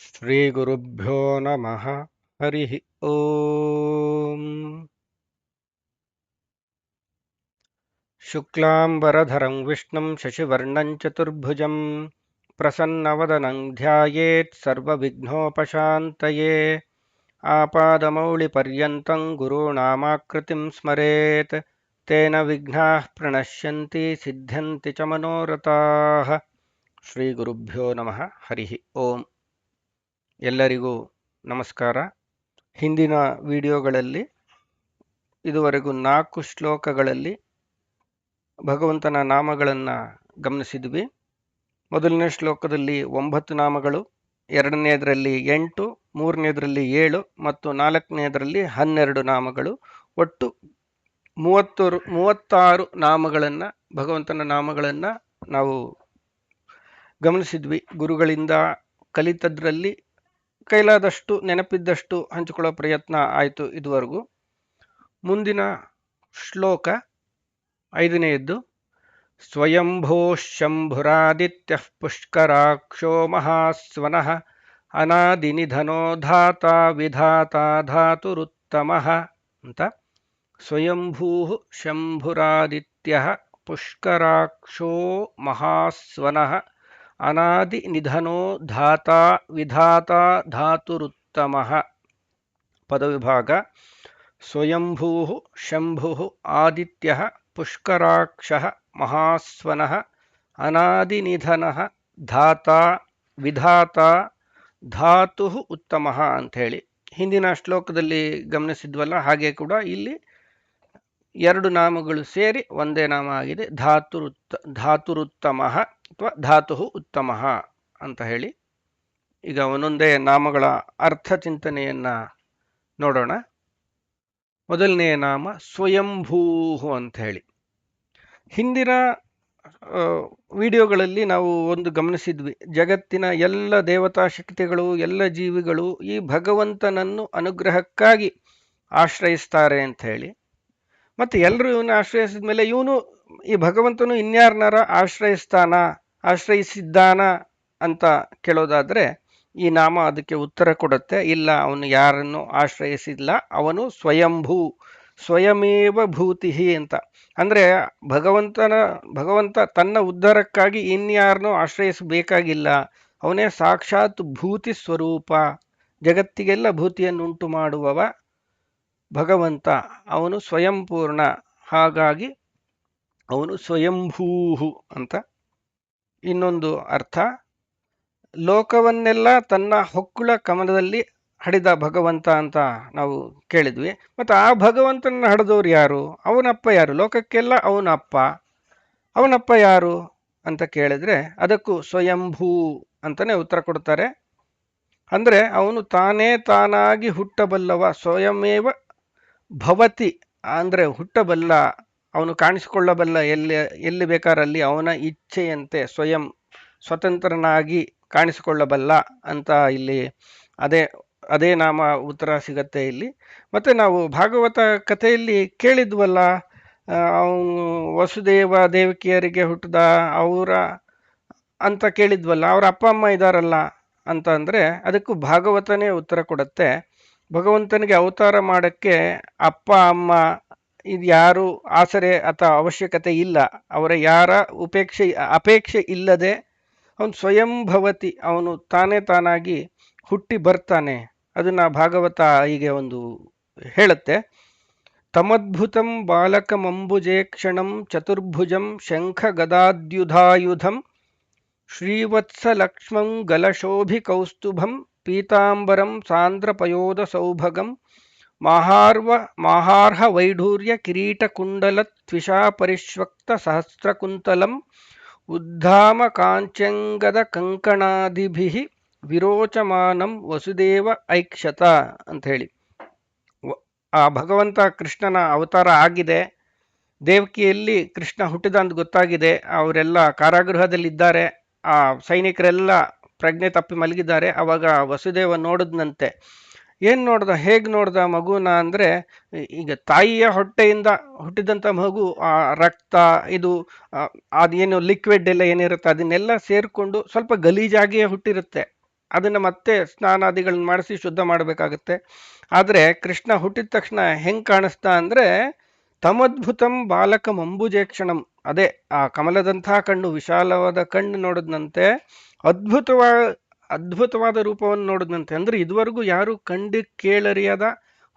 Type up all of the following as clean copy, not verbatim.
ಶ್ರೀಗುರುಭ್ಯೋ ನಮಃ. ಹರಿ ಓಂ. ಶುಕ್ಲಾಂಬರಧರಂ ವಿಷ್ಣುಂ ಶಶಿವರ್ಣಂ ಚತುರ್ಭುಜಂ ಪ್ರಸನ್ನವದನಂ ಧ್ಯಾಯೇತ್ ಸರ್ವವಿಘ್ನೋಪಶಾಂತಯೇ. ಆಪಾದಮೌಳಿಪರ್ಯಂತಂ ಗುರುಣಾಮಾಕೃತಿಂ ಸ್ಮರೇತ್ ತೇನ ವಿಘ್ನಾಃ ಪ್ರಣಶ್ಯಂತಿ ಸಿದ್ಧ್ಯಂತಿ ಚ ಮನೋರಥಾಃ. ಶ್ರೀಗುರುಭ್ಯೋ ನಮಃ. ಹರಿ ಓಂ. ಎಲ್ಲರಿಗೂ ನಮಸ್ಕಾರ. ಹಿಂದಿನ ವಿಡಿಯೋಗಳಲ್ಲಿ ಇದುವರೆಗೂ 4 ಶ್ಲೋಕಗಳಲ್ಲಿ ಭಗವಂತನ ನಾಮಗಳನ್ನು ಗಮನಿಸಿದ್ವಿ. ಮೊದಲನೇ ಶ್ಲೋಕದಲ್ಲಿ 9 ನಾಮಗಳು, ಎರಡನೇದರಲ್ಲಿ 8, ಮೂರನೇದರಲ್ಲಿ 7 ಮತ್ತು ನಾಲ್ಕನೇದರಲ್ಲಿ 12 ನಾಮಗಳು. ಒಟ್ಟು 36 ನಾಮಗಳನ್ನು, ಭಗವಂತನ ನಾಮಗಳನ್ನು ನಾವು ಗಮನಿಸಿದ್ವಿ. ಗುರುಗಳಿಂದ ಕಲಿತದ್ರಲ್ಲಿ ಕೈಲಾದಷ್ಟು ನೆನಪಿದ್ದಷ್ಟು ಹಂಚಿಕೊಳ್ಳೋ ಪ್ರಯತ್ನ ಆಯಿತು ಇದುವರೆಗೂ. ಮುಂದಿನ ಶ್ಲೋಕ 5ನೇಯದ್ದು. ಸ್ವಯಂಭೂ ಶಂಭುರಾದಿತ್ಯ ಪುಷ್ಕರಾಕ್ಷೋ ಮಹಾಸ್ವನಃ ಅನಾದಿನಿಧನೋ ಧಾತಾ ವಿಧಾತಾ ಧಾತುರುತ್ತಮಃ ಅಂತ. ಸ್ವಯಂಭೂ ಶಂಭುರಾದಿತ್ಯ ಪುಷ್ಕರಾಕ್ಷೋ ಮಹಾಸ್ವನಃ ಅನಾದಿ ನಿಧನೋ ಧಾತಾ ವಿಧಾತಾ ಧಾತುರುತ್ತಮಃ. ಪದವಿಭಾಗ. ಸ್ವಯಂಭೂ ಶಂಭು ಆದಿತ್ಯ ಪುಷ್ಕರಾಕ್ಷ ಮಹಾಸ್ವನಃ ಅನಾದಿನಿಧನಃ ಧಾತಾ ವಿಧಾತಾ ಧಾತು ಉತ್ತಮಃ ಅಂಥೇಳಿ ಹಿಂದಿನ ಶ್ಲೋಕದಲ್ಲಿ ಗಮನಿಸಿದ್ವಲ್ಲ, ಹಾಗೆ ಕೂಡ ಇಲ್ಲಿ 2 ನಾಮಗಳು ಸೇರಿ ಒಂದೇ ನಾಮ ಆಗಿದೆ. ಧಾತುರುತ್ತಮಃ ಅಥವಾ ಧಾತು ಉತ್ತಮಃ ಅಂತ ಹೇಳಿ. ಈಗ ಒಂದೊಂದೇ ನಾಮಗಳ ಅರ್ಥ ಚಿಂತನೆಯನ್ನ ನೋಡೋಣ. ಮೊದಲನೆಯ ನಾಮ ಸ್ವಯಂಭೂ ಅಂತ ಹೇಳಿ. ಹಿಂದಿನ ವಿಡಿಯೋಗಳಲ್ಲಿ ನಾವು ಒಂದು ಗಮನಿಸಿದ್ವಿ. ಜಗತ್ತಿನ ಎಲ್ಲ ದೇವತಾ ಶಕ್ತಿಗಳು, ಎಲ್ಲ ಜೀವಿಗಳು ಈ ಭಗವಂತನನ್ನು ಅನುಗ್ರಹಕ್ಕಾಗಿ ಆಶ್ರಯಿಸ್ತಾರೆ ಅಂತ ಹೇಳಿ. ಮತ್ತು ಎಲ್ಲರೂ ಇವನ್ನ ಆಶ್ರಯಿಸಿದ ಮೇಲೆ ಇವನು, ಈ ಭಗವಂತನು ಇನ್ಯಾರನ್ನಾರ ಆಶ್ರಯಿಸಿದ್ದಾನ ಅಂತ ಕೇಳೋದಾದರೆ ಈ ನಾಮ ಅದಕ್ಕೆ ಉತ್ತರ ಕೊಡುತ್ತೆ. ಇಲ್ಲ, ಅವನು ಯಾರನ್ನು ಆಶ್ರಯಿಸಿಲ್ಲ, ಅವನು ಸ್ವಯಂಭೂ, ಸ್ವಯಮೇವ ಭೂತಿ ಅಂತ. ಅಂದರೆ ಭಗವಂತ ತನ್ನ ಉದ್ಧಾರಕ್ಕಾಗಿ ಇನ್ಯಾರನ್ನೂ ಆಶ್ರಯಿಸಬೇಕಾಗಿಲ್ಲ. ಅವನೇ ಸಾಕ್ಷಾತ್ ಭೂತಿ ಸ್ವರೂಪ, ಜಗತ್ತಿಗೆಲ್ಲ ಭೂತಿಯನ್ನುಂಟು ಮಾಡುವವ ಭಗವಂತ. ಅವನು ಸ್ವಯಂಪೂರ್ಣ, ಹಾಗಾಗಿ ಅವನು ಸ್ವಯಂಭೂ ಅಂತ. ಇನ್ನೊಂದು ಅರ್ಥ, ಲೋಕವನ್ನೆಲ್ಲ ತನ್ನ ಹೊಕ್ಕುಳ ಕಮಲದಲ್ಲಿ ಹಡಿದ ಭಗವಂತ ಅಂತ ನಾವು ಕೇಳಿದ್ವಿ. ಮತ್ತು ಆ ಭಗವಂತನ ಹಡಿದವ್ರು ಯಾರು? ಅವನಪ್ಪ ಯಾರು? ಲೋಕಕ್ಕೆಲ್ಲ ಅವನಪ್ಪ ಯಾರು ಅಂತ ಕೇಳಿದ್ರೆ ಅದಕ್ಕೂ ಸ್ವಯಂಭೂ ಅಂತಲೇ ಉತ್ತರ ಕೊಡ್ತಾರೆ. ಅಂದರೆ ಅವನು ತಾನೇ ತಾನಾಗಿ ಹುಟ್ಟಬಲ್ಲವ, ಸ್ವಯಮೇವ ಭವತಿ ಅಂದರೆ ಹುಟ್ಟಬಲ್ಲ, ಅವನು ಕಾಣಿಸಿಕೊಳ್ಳಬಲ್ಲ, ಎಲ್ಲಿ ಬೇಕಾರಲ್ಲಿ ಅವನ ಇಚ್ಛೆಯಂತೆ ಸ್ವತಂತ್ರನಾಗಿ ಕಾಣಿಸಿಕೊಳ್ಳಬಲ್ಲ ಅಂತ ಇಲ್ಲಿ ಅದೇ ನಾಮ ಉತ್ತರ ಸಿಗತ್ತೆ ಇಲ್ಲಿ. ಮತ್ತು ನಾವು ಭಾಗವತ ಕಥೆಯಲ್ಲಿ ಕೇಳಿದ್ವಲ್ಲ, ಅವನು ವಸುದೇವ ದೇವಕಿಯರಿಗೆ ಹುಟ್ಟಿದ ಅಂತ ಕೇಳಿದ್ವಲ್ಲ, ಅವರ ಅಪ್ಪ ಅಮ್ಮ ಇದ್ದಾರಲ್ಲ ಅಂತ. ಅಂದರೆ ಅದಕ್ಕೂ ಭಾಗವತನೇ ಉತ್ತರ ಕೊಡುತ್ತೆ. ಭಗವಂತನಿಗೆ ಅವತಾರ ಮಾಡೋಕ್ಕೆ ಅಪ್ಪ ಅಮ್ಮ ಇದು ಯಾರು ಆಸರೆ ಅಥವಾ ಅವಶ್ಯಕತೆ ಇಲ್ಲ. ಅವರ ಯಾರ ಅಪೇಕ್ಷೆ ಇಲ್ಲದೆ ಅವನು ಸ್ವಯಂ ಭವತಿ, ಅವನು ತಾನೇ ತಾನಾಗಿ ಹುಟ್ಟಿ ಬರ್ತಾನೆ. ಅದನ್ನು ಭಾಗವತ ಹೀಗೆ ಒಂದು ಹೇಳುತ್ತೆ. ತಮದ್ಭುತಂ ಬಾಲಕಮಂಬುಜೇಕ್ಷಣಂ ಚತುರ್ಭುಜಂ ಶಂಖ ಗದಾದ್ಯುಧಾಯುಧಂ ಶ್ರೀವತ್ಸಲಕ್ಷ್ಮಂ ಗಲಶೋಭಿ ಕೌಸ್ತುಭಂ ಪೀತಾಂಬರಂ ಸಾಂದ್ರಪಯೋಧ ಸೌಭಗಂ ಮಾಹಾರ್ಹ ವೈಢೂರ್ಯ ಕಿರೀಟಕುಂಡಲ ತ್ವಿಷಾ ಪರಿಶ್ವಕ್ತ ಸಹಸ್ರಕುಂತಲಂ ಉದ್ಧಾಮ ಕಾಂಚಂಗದ ಕಂಕಣಾದಿಭಿಃ ವಿರೋಚಮಾನಂ ವಸುದೇವ ಐಕ್ಷತ ಅಂತ ಹೇಳಿ. ಆ ಭಗವಂತ ಕೃಷ್ಣನ ಅವತಾರ ಆಗಿದೆ. ದೇವಕಿಯಲ್ಲಿ ಕೃಷ್ಣ ಹುಟ್ಟಿದ ಅಂತ ಗೊತ್ತಾಗಿದೆ. ಅವರೆಲ್ಲ ಕಾರಾಗೃಹದಲ್ಲಿದ್ದಾರೆ. ಆ ಸೈನಿಕರೆಲ್ಲ ಪ್ರಜ್ಞೆ ತಪ್ಪಿ ಮಲಗಿದ್ದಾರೆ. ಆವಾಗ ವಸುದೇವ ನೋಡಿದ್ನಂತೆ, ಏನ್ ನೋಡ್ದ, ಹೇಗ್ ನೋಡ್ದ ಮಗುನ ಅಂದ್ರೆ, ಈಗ ತಾಯಿಯ ಹೊಟ್ಟೆಯಿಂದ ಹುಟ್ಟಿದಂತ ಮಗು ಆ ರಕ್ತ ಇದು ಅದೇನು ಲಿಕ್ವಿಡ್ ಎಲ್ಲ ಏನಿರುತ್ತೆ ಅದನ್ನೆಲ್ಲ ಸೇರ್ಕೊಂಡು ಸ್ವಲ್ಪ ಗಲೀಜಾಗಿಯೇ ಹುಟ್ಟಿರುತ್ತೆ. ಅದನ್ನ ಮತ್ತೆ ಸ್ನಾನಾದಿಗಳನ್ನ ಮಾಡಿಸಿ ಶುದ್ಧ ಮಾಡಬೇಕಾಗತ್ತೆ. ಆದ್ರೆ ಕೃಷ್ಣ ಹುಟ್ಟಿದ ತಕ್ಷಣ ಹೆಂಗ್ ಕಾಣಿಸ್ತಾ ಅಂದ್ರೆ, ತಮದ್ಭುತಂ ಬಾಲಕಂ ಅಂಬುಜೇಕ್ಷಣಂ, ಅದೇ ಆ ಕಮಲದಂತಹ ಕಣ್ಣು, ವಿಶಾಲವಾದ ಕಣ್ಣು ನೋಡಿದ್ನಂತೆ, ಅದ್ಭುತವಾದ ಅದ್ಭುತವಾದ ರೂಪವನ್ನು ನೋಡಿದ್ನಂತೆ. ಅಂದ್ರೆ ಇದುವರೆಗೂ ಯಾರು ಕಂಡು ಕೇಳರಿಯದ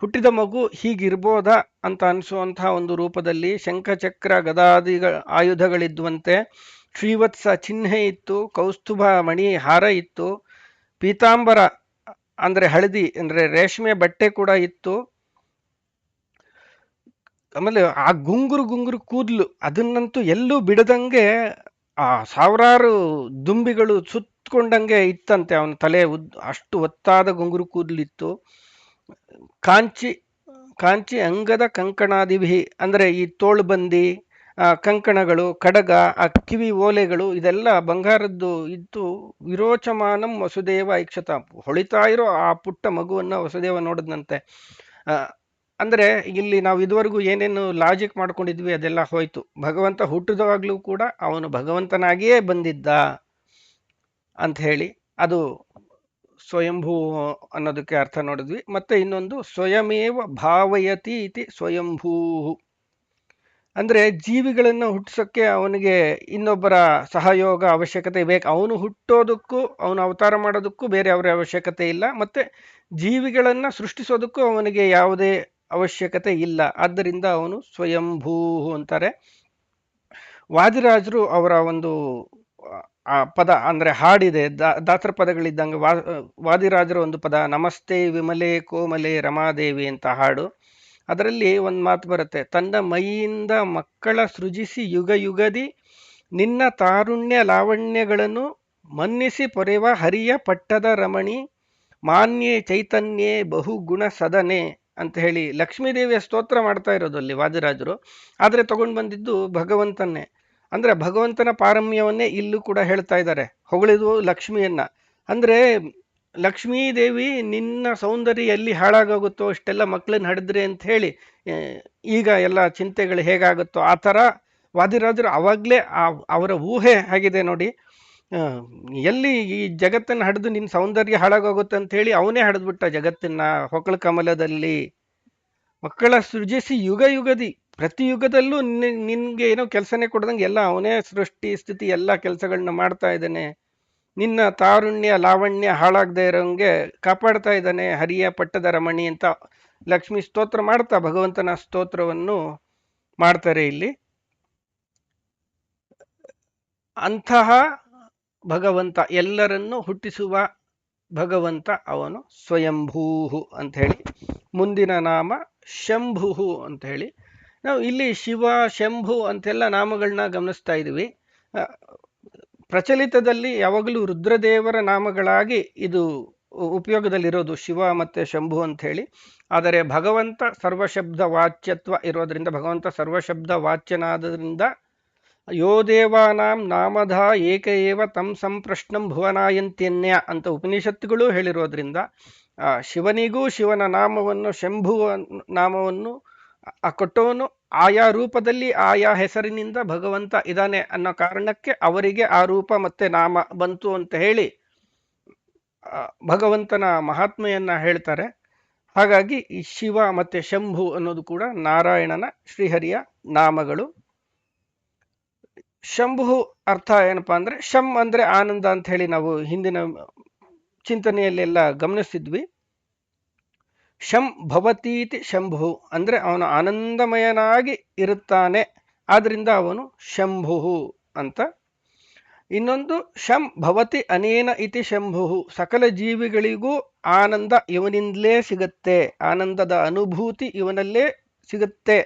ಹುಟ್ಟಿದ ಮಗು ಹೀಗಿರ್ಬೋದಾ ಅಂತ ಅನಿಸುವಂತಹ ಒಂದು ರೂಪದಲ್ಲಿ, ಶಂಖಚಕ್ರ ಗದಾದಿಗಳ ಆಯುಧಗಳಿದ್ವಂತೆ, ಶ್ರೀವತ್ಸ ಚಿಹ್ನೆ ಇತ್ತು, ಕೌಸ್ತುಭ ಮಣಿ ಹಾರ ಇತ್ತು, ಪೀತಾಂಬರ ಅಂದ್ರೆ ಹಳದಿ ಅಂದ್ರೆ ರೇಷ್ಮೆ ಬಟ್ಟೆ ಕೂಡ ಇತ್ತು. ಆಮೇಲೆ ಆ ಗುಂಗುರು ಗುಂಗುರು ಕೂದ್ಲು ಅದನ್ನಂತೂ ಎಲ್ಲೂ ಬಿಡದಂಗೆ ಆ ಸಾವಿರಾರು ದುಂಬಿಗಳು ಸುತ್ತಕೊಂಡಂಗೆ ಇತ್ತಂತೆ ಅವನ ತಲೆ. ಅಷ್ಟು ಒತ್ತಾದ ಗುಂಗುರು ಕೂದಲಿತ್ತು. ಕಾಂಚಿ ಕಾಂಚಿ ಅಂಗದ ಕಂಕಣಾದಿಭಿ, ಅಂದ್ರೆ ಈ ತೋಳುಬಂದಿ, ಕಂಕಣಗಳು, ಕಡಗ, ಆ ಕಿವಿ ಓಲೆಗಳು ಇದೆಲ್ಲ ಬಂಗಾರದ್ದು ಇದ್ದು, ವಿರೋಚಮಾನಂ ವಸುದೇವ ಐಕ್ಷತ, ಹೊಳಿತಾ ಇರೋ ಆ ಪುಟ್ಟ ಮಗುವನ್ನ ವಸುದೇವ ನೋಡಿದ್ನಂತೆ. ಆ, ಅಂದ್ರೆ ಇಲ್ಲಿ ನಾವು ಇದುವರೆಗೂ ಏನೇನು ಲಾಜಿಕ್ ಮಾಡ್ಕೊಂಡಿದ್ವಿ ಅದೆಲ್ಲ ಹೋಯ್ತು. ಭಗವಂತ ಹುಟ್ಟಿದವಾಗ್ಲೂ ಕೂಡ ಅವನು ಭಗವಂತನಾಗಿಯೇ ಬಂದಿದ್ದ ಅಂತ ಹೇಳಿ, ಅದು ಸ್ವಯಂಭೂ ಅನ್ನೋದಕ್ಕೆ ಅರ್ಥ ನೋಡಿದ್ವಿ. ಮತ್ತೆ ಇನ್ನೊಂದು ಸ್ವಯಮೇವ ಭಾವಯತಿ ಇತಿ ಸ್ವಯಂಭೂ, ಅಂದ್ರೆ ಜೀವಿಗಳನ್ನು ಹುಟ್ಟಿಸೋಕ್ಕೆ ಅವನಿಗೆ ಇನ್ನೊಬ್ಬರ ಸಹಯೋಗ ಅವಶ್ಯಕತೆ ಬೇಕು. ಅವನು ಹುಟ್ಟೋದಕ್ಕೂ ಅವನು ಅವತಾರ ಮಾಡೋದಕ್ಕೂ ಬೇರೆ ಅವರ ಅವಶ್ಯಕತೆ ಇಲ್ಲ, ಮತ್ತೆ ಜೀವಿಗಳನ್ನ ಸೃಷ್ಟಿಸೋದಕ್ಕೂ ಅವನಿಗೆ ಯಾವುದೇ ಅವಶ್ಯಕತೆ ಇಲ್ಲ. ಆದ್ದರಿಂದ ಅವನು ಸ್ವಯಂಭೂ ಅಂತಾರೆ. ವಾದಿರಾಜರು ಅವರ ಒಂದು ಆ ಪದ ಅಂದ್ರೆ ಹಾಡಿದೆ, ದಾಸರ ಪದಗಳಿದ್ದಂಗೆ ವಾದಿರಾಜರ ಒಂದು ಪದ, ನಮಸ್ತೆ ವಿಮಲೆ ಕೋಮಲೆ ರಮಾದೇವಿ ಅಂತ ಹಾಡು. ಅದರಲ್ಲಿ ಒಂದು ಮಾತು ಬರುತ್ತೆ, ತನ್ನ ಮೈಯಿಂದ ಮಕ್ಕಳ ಸೃಜಿಸಿ ಯುಗ ಯುಗದಿ ನಿನ್ನ ತಾರುಣ್ಯ ಲಾವಣ್ಯಗಳನ್ನು ಮನ್ನಿಸಿ ಪೊರೆವ ಹರಿಯ ಪಟ್ಟದ ರಮಣಿ ಮಾನ್ಯೇ ಚೈತನ್ಯೇ ಬಹುಗುಣ ಸದನೆ ಅಂತ ಹೇಳಿ ಲಕ್ಷ್ಮೀದೇವಿಯ ಸ್ತೋತ್ರ ಮಾಡ್ತಾ ಇರೋದು ಅಲ್ಲಿ ವಾದಿರಾಜರು. ಆದರೆ ತಗೊಂಡು ಬಂದಿದ್ದು ಭಗವಂತನ್ನೇ. ಅಂದ್ರೆ ಭಗವಂತನ ಪಾರಮ್ಯವನ್ನೇ ಇಲ್ಲೂ ಕೂಡ ಹೇಳ್ತಾ ಇದ್ದಾರೆ, ಹೊಗಳಿದು ಲಕ್ಷ್ಮಿಯನ್ನ. ಅಂದ್ರೆ ಲಕ್ಷ್ಮೀದೇವಿ ನಿನ್ನ ಸೌಂದರ್ಯ ಎಲ್ಲಿ ಹಾಳಾಗೋಗುತ್ತೋ ಅಷ್ಟೆಲ್ಲ ಮಕ್ಕಳನ್ನ ಹಡಿದ್ರೆ ಅಂತ ಹೇಳಿ ಈಗ ಎಲ್ಲ ಚಿಂತೆಗಳು ಹೇಗಾಗುತ್ತೋ ಆ ಥರ ವಾದಿರಾಜರು ಅವಾಗಲೇ ಅವರ ಊಹೆ ಆಗಿದೆ ನೋಡಿ. ಎಲ್ಲಿ ಈ ಜಗತ್ತನ್ನು ಹಡಿದು ನಿನ್ನ ಸೌಂದರ್ಯ ಹಾಳಾಗೋಗುತ್ತೆ ಅಂತ ಹೇಳಿ ಅವನೇ ಹಡಿದ್ಬಿಟ್ಟ ಜಗತ್ತನ್ನ ಹೊಕ್ಕಳ ಕಮಲದಲ್ಲಿ. ಮಕ್ಕಳ ಸೃಜಿಸಿ ಯುಗ ಯುಗದಿ, ಪ್ರತಿ ಯುಗದಲ್ಲೂ ನಿನ್ಗೆ ಏನೋ ಕೆಲಸನೇ ಕೊಡ್ದಂಗೆ ಎಲ್ಲ ಅವನೇ ಸೃಷ್ಟಿ ಸ್ಥಿತಿ ಎಲ್ಲ ಕೆಲಸಗಳನ್ನ ಮಾಡ್ತಾ ಇದ್ದಾನೆ. ನಿನ್ನ ತಾರುಣ್ಯ ಲಾವಣ್ಯ ಹಾಳಾಗದೆ ಇರೋಂಗೆ ಕಾಪಾಡ್ತಾ ಇದ್ದಾನೆ ಹರಿಯ ಪಟ್ಟದ ರಮಣಿ ಅಂತ ಲಕ್ಷ್ಮಿ ಸ್ತೋತ್ರ ಮಾಡ್ತಾ ಭಗವಂತನ ಸ್ತೋತ್ರವನ್ನು ಮಾಡ್ತಾರೆ ಇಲ್ಲಿ. ಅಂತಹ ಭಗವಂತ, ಎಲ್ಲರನ್ನು ಹುಟ್ಟಿಸುವ ಭಗವಂತ ಅವನು ಸ್ವಯಂಭೂ ಅಂತ ಹೇಳಿ. ಮುಂದಿನ ನಾಮ ಶಂಭು ಅಂತ ಹೇಳಿ. ನಾವು ಇಲ್ಲಿ ಶಿವ ಶಂಭು ಅಂತೆಲ್ಲ ನಾಮಗಳನ್ನ ಗಮನಿಸ್ತಾ ಇದ್ದೀವಿ. ಪ್ರಚಲಿತದಲ್ಲಿ ಯಾವಾಗಲೂ ರುದ್ರದೇವರ ನಾಮಗಳಾಗಿ ಇದು ಉಪಯೋಗದಲ್ಲಿರೋದು, ಶಿವ ಮತ್ತೆ ಶಂಭು ಅಂತ ಹೇಳಿ. ಆದರೆ ಭಗವಂತ ಸರ್ವಶಬ್ದ ವಾಚ್ಯತ್ವ ಇರೋದ್ರಿಂದ, ಭಗವಂತ ಸರ್ವಶಬ್ದ ವಾಚ್ಯನಾದ್ರಿಂದ, ಯೋ ದೇವಾನಾಂ ನಾಮಧ ಏಕ ಏವ ತಂ ಸಂಪ್ರಶ್ನಂ ಭುವನಾಯಂತ್ಯನ್ಯ ಅಂತ ಉಪನಿಷತ್ತುಗಳು ಹೇಳಿರೋದ್ರಿಂದ, ಶಿವನಿಗೂ ಶಿವನ ನಾಮವನ್ನು ಶಂಭು ನಾಮವನ್ನು ಕೊಟ್ಟವನು ಆಯಾ ರೂಪದಲ್ಲಿ ಆಯಾ ಹೆಸರಿನಿಂದ ಭಗವಂತ ಇದ್ದಾನೆ ಅನ್ನೋ ಕಾರಣಕ್ಕೆ ಅವರಿಗೆ ಆ ರೂಪ ಮತ್ತೆ ನಾಮ ಬಂತು ಅಂತ ಹೇಳಿ ಭಗವಂತನ ಮಹಾತ್ಮೆಯನ್ನ ಹೇಳ್ತಾರೆ. ಹಾಗಾಗಿ ಈ ಶಿವ ಮತ್ತೆ ಶಂಭು ಅನ್ನೋದು ಕೂಡ ನಾರಾಯಣನ ಶ್ರೀಹರಿಯ ನಾಮಗಳು. ಶಂಭು ಅರ್ಥ ಏನಪ್ಪಾ ಅಂದ್ರೆ, ಶಂ ಅಂದ್ರೆ ಆನಂದ ಅಂತ ಹೇಳಿ ನಾವು ಹಿಂದಿನ ಚಿಂತನೆಯಲ್ಲೆಲ್ಲ ಗಮನಿಸಿದ್ವಿ. ಶಂ ಭವತೀತಿ ಶಂಭು ಅಂದ್ರೆ ಅವನು ಆನಂದಮಯನಾಗಿ ಇರುತ್ತಾನೆ, ಆದ್ರಿಂದ ಅವನು ಶಂಭು ಅಂತ. ಇನ್ನೊಂದು ಶಂ ಭವತಿ ಅನೇನ ಇತಿ ಶಂಭು, ಸಕಲ ಜೀವಿಗಳಿಗೂ ಆನಂದ ಇವನಿಂದಲೇ ಸಿಗುತ್ತೆ, ಆನಂದದ ಅನುಭೂತಿ ಇವನಲ್ಲೇ ಸಿಗುತ್ತೆ,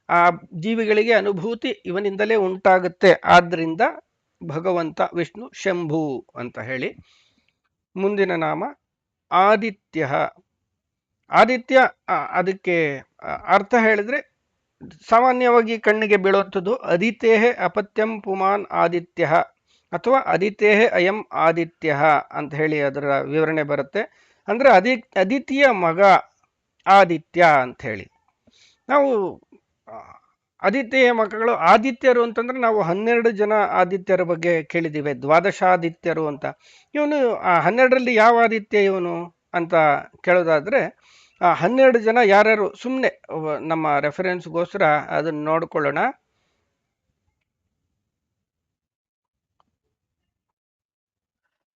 ಆ ಜೀವಿಗಳಿಗೆ ಅನುಭೂತಿ ಇವನಿಂದಲೇ ಉಂಟಾಗುತ್ತೆ, ಆದ್ರಿಂದ ಭಗವಂತ ವಿಷ್ಣು ಶಂಭು ಅಂತ ಹೇಳಿ. ಮುಂದಿನ ನಾಮ ಆದಿತ್ಯ. ಆದಿತ್ಯ ಅದಕ್ಕೆ ಅರ್ಥ ಹೇಳಿದ್ರೆ ಸಾಮಾನ್ಯವಾಗಿ ಕಣ್ಣಿಗೆ ಬೀಳುವಂಥದ್ದು ಅದಿತೇಹೆ ಅಪತ್ಯಂ ಪುಮಾನ್ ಆದಿತ್ಯ ಅಥವಾ ಅದಿತೇಹೆ ಅಯಂ ಆದಿತ್ಯ ಅಂತ ಹೇಳಿ ಅದರ ವಿವರಣೆ ಬರುತ್ತೆ. ಅಂದರೆ ಅದಿತಿಯ ಮಗ ಆದಿತ್ಯ ಅಂಥೇಳಿ. ನಾವು ಆದಿತ್ಯೆಯ ಮಕ್ಕಳು ಆದಿತ್ಯರು ಅಂತಂದ್ರೆ ನಾವು 12 ಜನ ಆದಿತ್ಯರ ಬಗ್ಗೆ ಕೇಳಿದ್ದೀವಿ, ದ್ವಾದಶಾದಿತ್ಯರು ಅಂತ. ಇವನು 12ರಲ್ಲಿ ಯಾವ ಆದಿತ್ಯ ಇವನು ಅಂತ ಕೇಳೋದಾದ್ರೆ 12 ಜನ ಯಾರ್ಯಾರು ಸುಮ್ಮನೆ ನಮ್ಮ ರೆಫರೆನ್ಸ್ಗೋಸ್ಕರ ಅದನ್ನ ನೋಡ್ಕೊಳ್ಳೋಣ.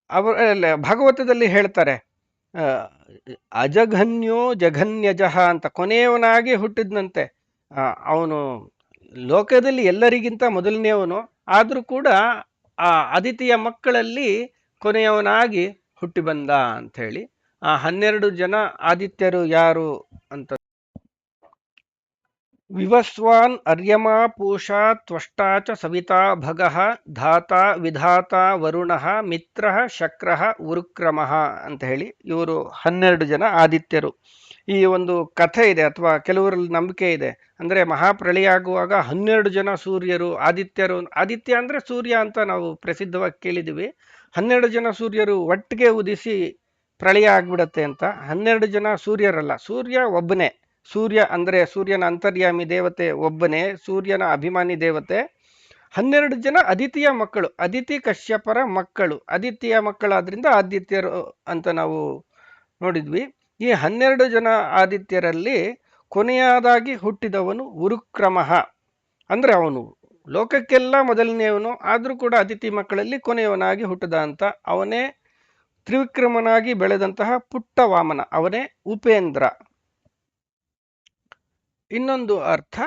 ಅವರ ಭಾಗವತದಲ್ಲಿ ಹೇಳ್ತಾರೆ, ಅಜಘನ್ಯೋ ಜಘನ್ಯಜಃ ಅಂತ, ಕೊನೆಯವನಾಗಿ ಹುಟ್ಟಿದ್ನಂತೆ. ಅವನು ಲೋಕದಲ್ಲಿ ಎಲ್ಲರಿಗಿಂತ ಮೊದಲನೆಯವನು, ಆದರೂ ಕೂಡ ಆ ಅದಿತಿಯ ಮಕ್ಕಳಲ್ಲಿ ಕೊನೆಯವನಾಗಿ ಹುಟ್ಟಿ ಬಂದ ಅಂಥೇಳಿ. ಆ 12 ಜನ ಆದಿತ್ಯರು ಯಾರು ಅಂತ, ವಿವಸ್ವಾನ್ ಅರ್ಯಮಾ ಪೂಷಾ ತ್ವಷ್ಟಾ ಚ ಸವಿತಾ ಭಗಃ ಧಾತಾ ವಿಧಾತಾ ವರುಣಃ ಮಿತ್ರಃ ಶಕ್ರಃ ಉರುಕ್ರಮಃ ಅಂತ ಹೇಳಿ ಇವರು 12 ಜನ ಆದಿತ್ಯರು. ಈ ಒಂದು ಕಥೆ ಇದೆ ಅಥವಾ ಕೆಲವರಲ್ಲಿ ನಂಬಿಕೆ ಇದೆ, ಅಂದರೆ ಮಹಾಪ್ರಳಯ ಆಗುವಾಗ 12 ಜನ ಸೂರ್ಯರು ಆದಿತ್ಯರು, ಆದಿತ್ಯ ಅಂದರೆ ಸೂರ್ಯ ಅಂತ ನಾವು ಪ್ರಸಿದ್ಧವಾಗಿ ಕೇಳಿದ್ದೀವಿ, 12 ಜನ ಸೂರ್ಯರು ಒಟ್ಟಿಗೆ ಉದಿಸಿ ಪ್ರಳಯ ಆಗ್ಬಿಡತ್ತೆ ಅಂತ. 12 ಜನ ಸೂರ್ಯರಲ್ಲ, ಸೂರ್ಯ ಒಬ್ಬನೇ. ಸೂರ್ಯ ಅಂದರೆ ಸೂರ್ಯನ ಅಂತರ್ಯಾಮಿ ದೇವತೆ ಒಬ್ಬನೇ, ಸೂರ್ಯನ ಅಭಿಮಾನಿ ದೇವತೆ. 12 ಜನ ಅದಿತಿಯ ಮಕ್ಕಳು, ಅದಿತಿ ಕಶ್ಯಪರ ಮಕ್ಕಳು, ಅದಿತಿಯ ಮಕ್ಕಳಾದ್ರಿಂದ ಆದಿತ್ಯರು ಅಂತ ನಾವು ನೋಡಿದ್ವಿ. ಈ 12 ಜನ ಆದಿತ್ಯರಲ್ಲಿ ಕೊನೆಯದಾಗಿ ಹುಟ್ಟಿದವನು ಉರುಕ್ರಮಃ, ಅಂದರೆ ಅವನು ಲೋಕಕ್ಕೆಲ್ಲ ಮೊದಲನೆಯವನು, ಆದರೂ ಕೂಡ ಅದಿತಿ ಮಕ್ಕಳಲ್ಲಿ ಕೊನೆಯವನಾಗಿ ಹುಟ್ಟಿದ ಅಂತ. ಅವನೇ ತ್ರಿವಿಕ್ರಮನಾಗಿ ಬೆಳೆದಂತಹ ಪುಟ್ಟ ವಾಮನ, ಅವನೇ ಉಪೇಂದ್ರ. ಇನ್ನೊಂದು ಅರ್ಥ,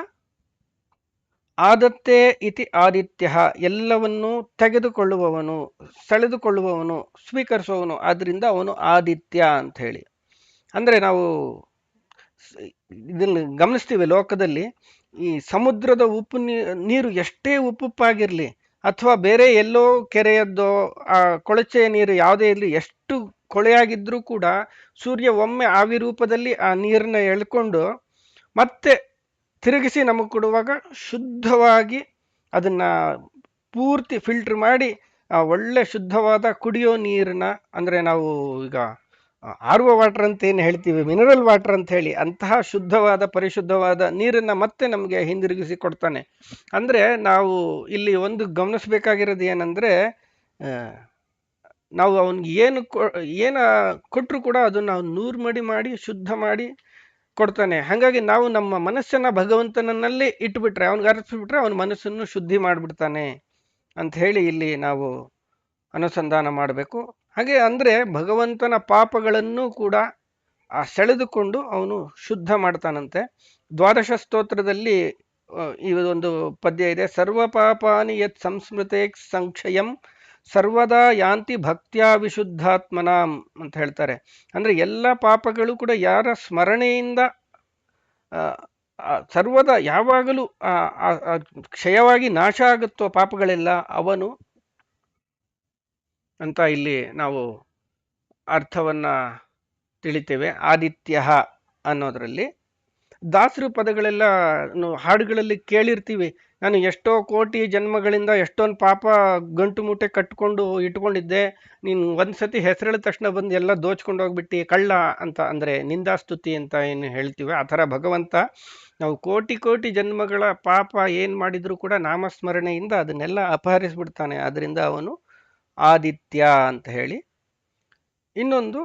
ಆದತ್ತೇ ಇತಿ ಆದಿತ್ಯ, ಎಲ್ಲವನ್ನೂ ತೆಗೆದುಕೊಳ್ಳುವವನು, ಸೆಳೆದುಕೊಳ್ಳುವವನು, ಸ್ವೀಕರಿಸುವವನು, ಆದ್ರಿಂದ ಅವನು ಆದಿತ್ಯ ಅಂತ ಹೇಳಿ. ಅಂದರೆ ನಾವು ಇದನ್ನು ಗಮನಿಸ್ತೀವಿ, ಲೋಕದಲ್ಲಿ ಈ ಸಮುದ್ರದ ಉಪ್ಪು ನೀರು ಎಷ್ಟೇ ಉಪ್ಪುಪ್ಪಾಗಿರಲಿ ಅಥವಾ ಬೇರೆ ಎಲ್ಲೋ ಕೆರೆಯದ್ದೋ ಆ ಕೊಳಚೆಯ ನೀರು ಯಾವುದೇ ಇರಲಿ, ಎಷ್ಟು ಕೊಳೆಯಾಗಿದ್ರೂ ಕೂಡ ಸೂರ್ಯ ಒಮ್ಮೆ ಆವಿ ರೂಪದಲ್ಲಿ ಆ ನೀರನ್ನ ಎಳ್ಕೊಂಡು ಮತ್ತೆ ತಿರುಗಿಸಿ ನಮಗೆ ಕೊಡುವಾಗ ಶುದ್ಧವಾಗಿ ಅದನ್ನು ಪೂರ್ತಿ ಫಿಲ್ಟರ್ ಮಾಡಿ ಒಳ್ಳೆ ಶುದ್ಧವಾದ ಕುಡಿಯೋ ನೀರನ್ನ, ಅಂದರೆ ನಾವು ಈಗ ಆರ್ವ ವಾಟರ್ ಅಂತ ಏನು ಹೇಳ್ತೀವಿ, ಮಿನರಲ್ ವಾಟರ್ ಅಂತ ಹೇಳಿ, ಅಂತಹ ಶುದ್ಧವಾದ ಪರಿಶುದ್ಧವಾದ ನೀರನ್ನು ಮತ್ತೆ ನಮಗೆ ಹಿಂದಿರುಗಿಸಿ ಕೊಡ್ತಾನೆ. ಅಂದರೆ ನಾವು ಇಲ್ಲಿ ಒಂದು ಗಮನಿಸಬೇಕಾಗಿರೋದು ಏನಂದರೆ, ನಾವು ಅವನಿಗೆ ಏನು ಕೊಟ್ಟರು ಕೂಡ ಅದನ್ನು ನಾವು 100 ಮಡಿ ಮಾಡಿ ಶುದ್ಧ ಮಾಡಿ ಕೊಡ್ತಾನೆ. ಹಾಗಾಗಿ ನಾವು ನಮ್ಮ ಮನಸ್ಸನ್ನು ಭಗವಂತನಲ್ಲಿ ಇಟ್ಬಿಟ್ರೆ, ಅವನಿಗೆ ಅರ್ಪಿಸ್ಬಿಟ್ರೆ ಅವನ ಮನಸ್ಸನ್ನು ಶುದ್ಧಿ ಮಾಡಿಬಿಡ್ತಾನೆ ಅಂತ ಹೇಳಿ ಇಲ್ಲಿ ನಾವು ಅನುಸಂಧಾನ ಮಾಡಬೇಕು. ಹಾಗೆ ಅಂದರೆ ಭಗವಂತನ ಪಾಪಗಳನ್ನು ಕೂಡ ಸೆಳೆದುಕೊಂಡು ಅವನು ಶುದ್ಧ ಮಾಡ್ತಾನಂತೆ. ದ್ವಾದಶ ಸ್ತೋತ್ರದಲ್ಲಿ ಈ ಒಂದು ಪದ್ಯ ಇದೆ, ಸರ್ವ ಪಾಪಾನಿ ಯತ್ ಸಂಸ್ಮೃತೆ ಸಂಕ್ಷಯಂ ಸರ್ವದಾ ಯಾಂತಿ ಭಕ್ತ್ಯಾ ವಿಶುದ್ಧಾತ್ಮನಾಂ ಅಂತ ಹೇಳ್ತಾರೆ. ಅಂದರೆ ಎಲ್ಲ ಪಾಪಗಳು ಕೂಡ ಯಾರ ಸ್ಮರಣೆಯಿಂದ ಸರ್ವದ ಯಾವಾಗಲೂ ಕ್ಷಯವಾಗಿ ನಾಶ ಆಗುತ್ತೋ ಪಾಪಗಳೆಲ್ಲ, ಅವನು ಅಂತ ಇಲ್ಲಿ ನಾವು ಅರ್ಥವನ್ನು ತಿಳಿತೇವೆ ಆದಿತ್ಯ ಅನ್ನೋದರಲ್ಲಿ. ದಾಸರು ಪದಗಳೆಲ್ಲ ಹಾಡುಗಳಲ್ಲಿ ಕೇಳಿರ್ತೀವಿ, ನಾನು ಎಷ್ಟೋ ಕೋಟಿ ಜನ್ಮಗಳಿಂದ ಎಷ್ಟೊಂದು ಪಾಪ ಗಂಟು ಮೂಟೆ ಕಟ್ಕೊಂಡು ಇಟ್ಕೊಂಡಿದ್ದೆ, ನೀನು ಒಂದ್ಸತಿ ಹೆಸರೇಳಿದ ತಕ್ಷಣ ಬಂದು ಎಲ್ಲ ದೋಚ್ಕೊಂಡು ಹೋಗ್ಬಿಟ್ಟು ಕಳ್ಳ ಅಂತ, ಅಂದರೆ ನಿಂದಾಸ್ತುತಿ ಅಂತ ಏನು ಹೇಳ್ತೀವಿ, ಆ ಥರ ಭಗವಂತ ನಾವು ಕೋಟಿ ಕೋಟಿ ಜನ್ಮಗಳ ಪಾಪ ಏನು ಮಾಡಿದರೂ ಕೂಡ ನಾಮಸ್ಮರಣೆಯಿಂದ ಅದನ್ನೆಲ್ಲ ಅಪಹರಿಸ್ಬಿಡ್ತಾನೆ. ಅದರಿಂದ ಅವನು ಆದಿತ್ಯ ಅಂತ ಹೇಳಿ. ಇನ್ನೊಂದು,